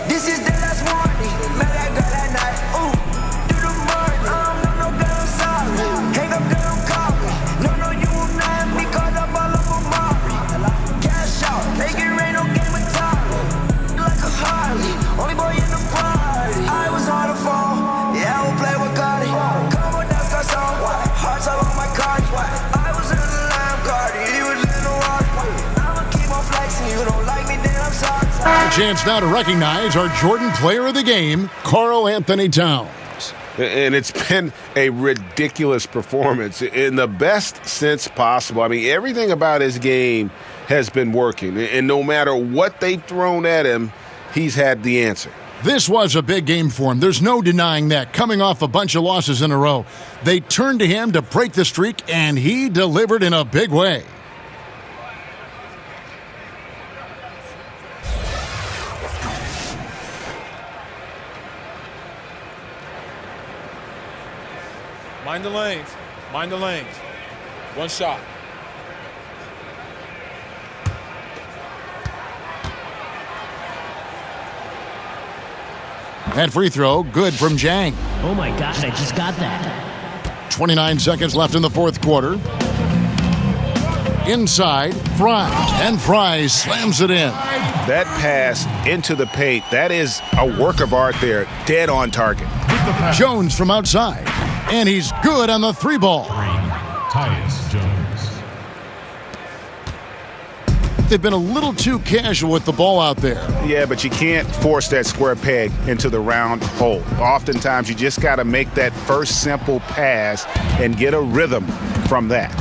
This is the last warning. Met that girl at night. Ooh, do the morning. No, girl, I'm sorry. Hang up, girl, I'm calling. No, you will not have me caught up all over Mari. Cash out, make it rain, no game of time. Like a Harley, only boy in the party. I was on the phone, yeah, I will play with Cardi. Come on, that's got some hearts all on my cards. I was in the lamb Cardi, he was in the water. You don't like me, then I'm sorry. A chance now to recognize our Jordan Player of the Game, Karl-Anthony Towns. And it's been a ridiculous performance in the best sense possible. I mean, everything about his game has been working. And no matter what they've thrown at him, he's had the answer. This was a big game for him. There's no denying that. Coming off a bunch of losses in a row, they turned to him to break the streak, and he delivered in a big way. Mind the lanes. Mind the lanes. One shot. That free throw, good from Jang. Oh my gosh, I just got that. 29 seconds left in the fourth quarter. Inside, Fry. And Fry slams it in. That pass into the paint, that is a work of art there. Dead on target. Jones from outside. And he's good on the three ball. Tyus Jones. They've been a little too casual with the ball out there. Yeah, but you can't force that square peg into the round hole. Oftentimes, you just got to make that first simple pass and get a rhythm from that.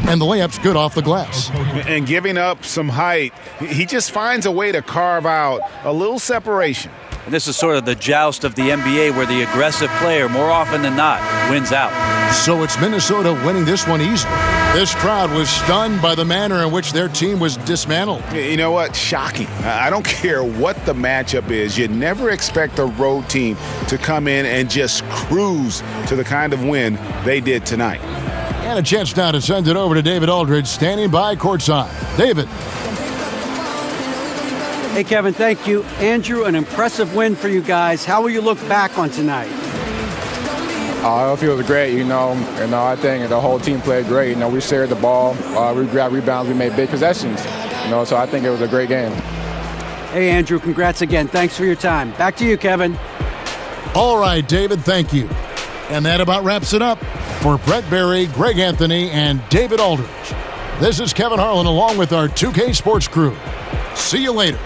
And the layup's good off the glass. And giving up some height, he just finds a way to carve out a little separation. And this is sort of the joust of the NBA where the aggressive player, more often than not, wins out. So it's Minnesota winning this one easily. This crowd was stunned by the manner in which their team was dismantled. You know what? Shocking. I don't care what the matchup is. You never expect a road team to come in and just cruise to the kind of win they did tonight. And a chance now to send it over to David Aldridge, standing by courtside. David. Hey, Kevin, thank you. Andrew, an impressive win for you guys. How will you look back on tonight? It feels great, I think the whole team played great. We shared the ball, we grabbed rebounds, we made big possessions, so I think it was a great game. Hey, Andrew, congrats again. Thanks for your time. Back to you, Kevin. All right, David, thank you. And that about wraps it up for Brett Berry, Greg Anthony, and David Aldridge. This is Kevin Harlan along with our 2K Sports crew. See you later.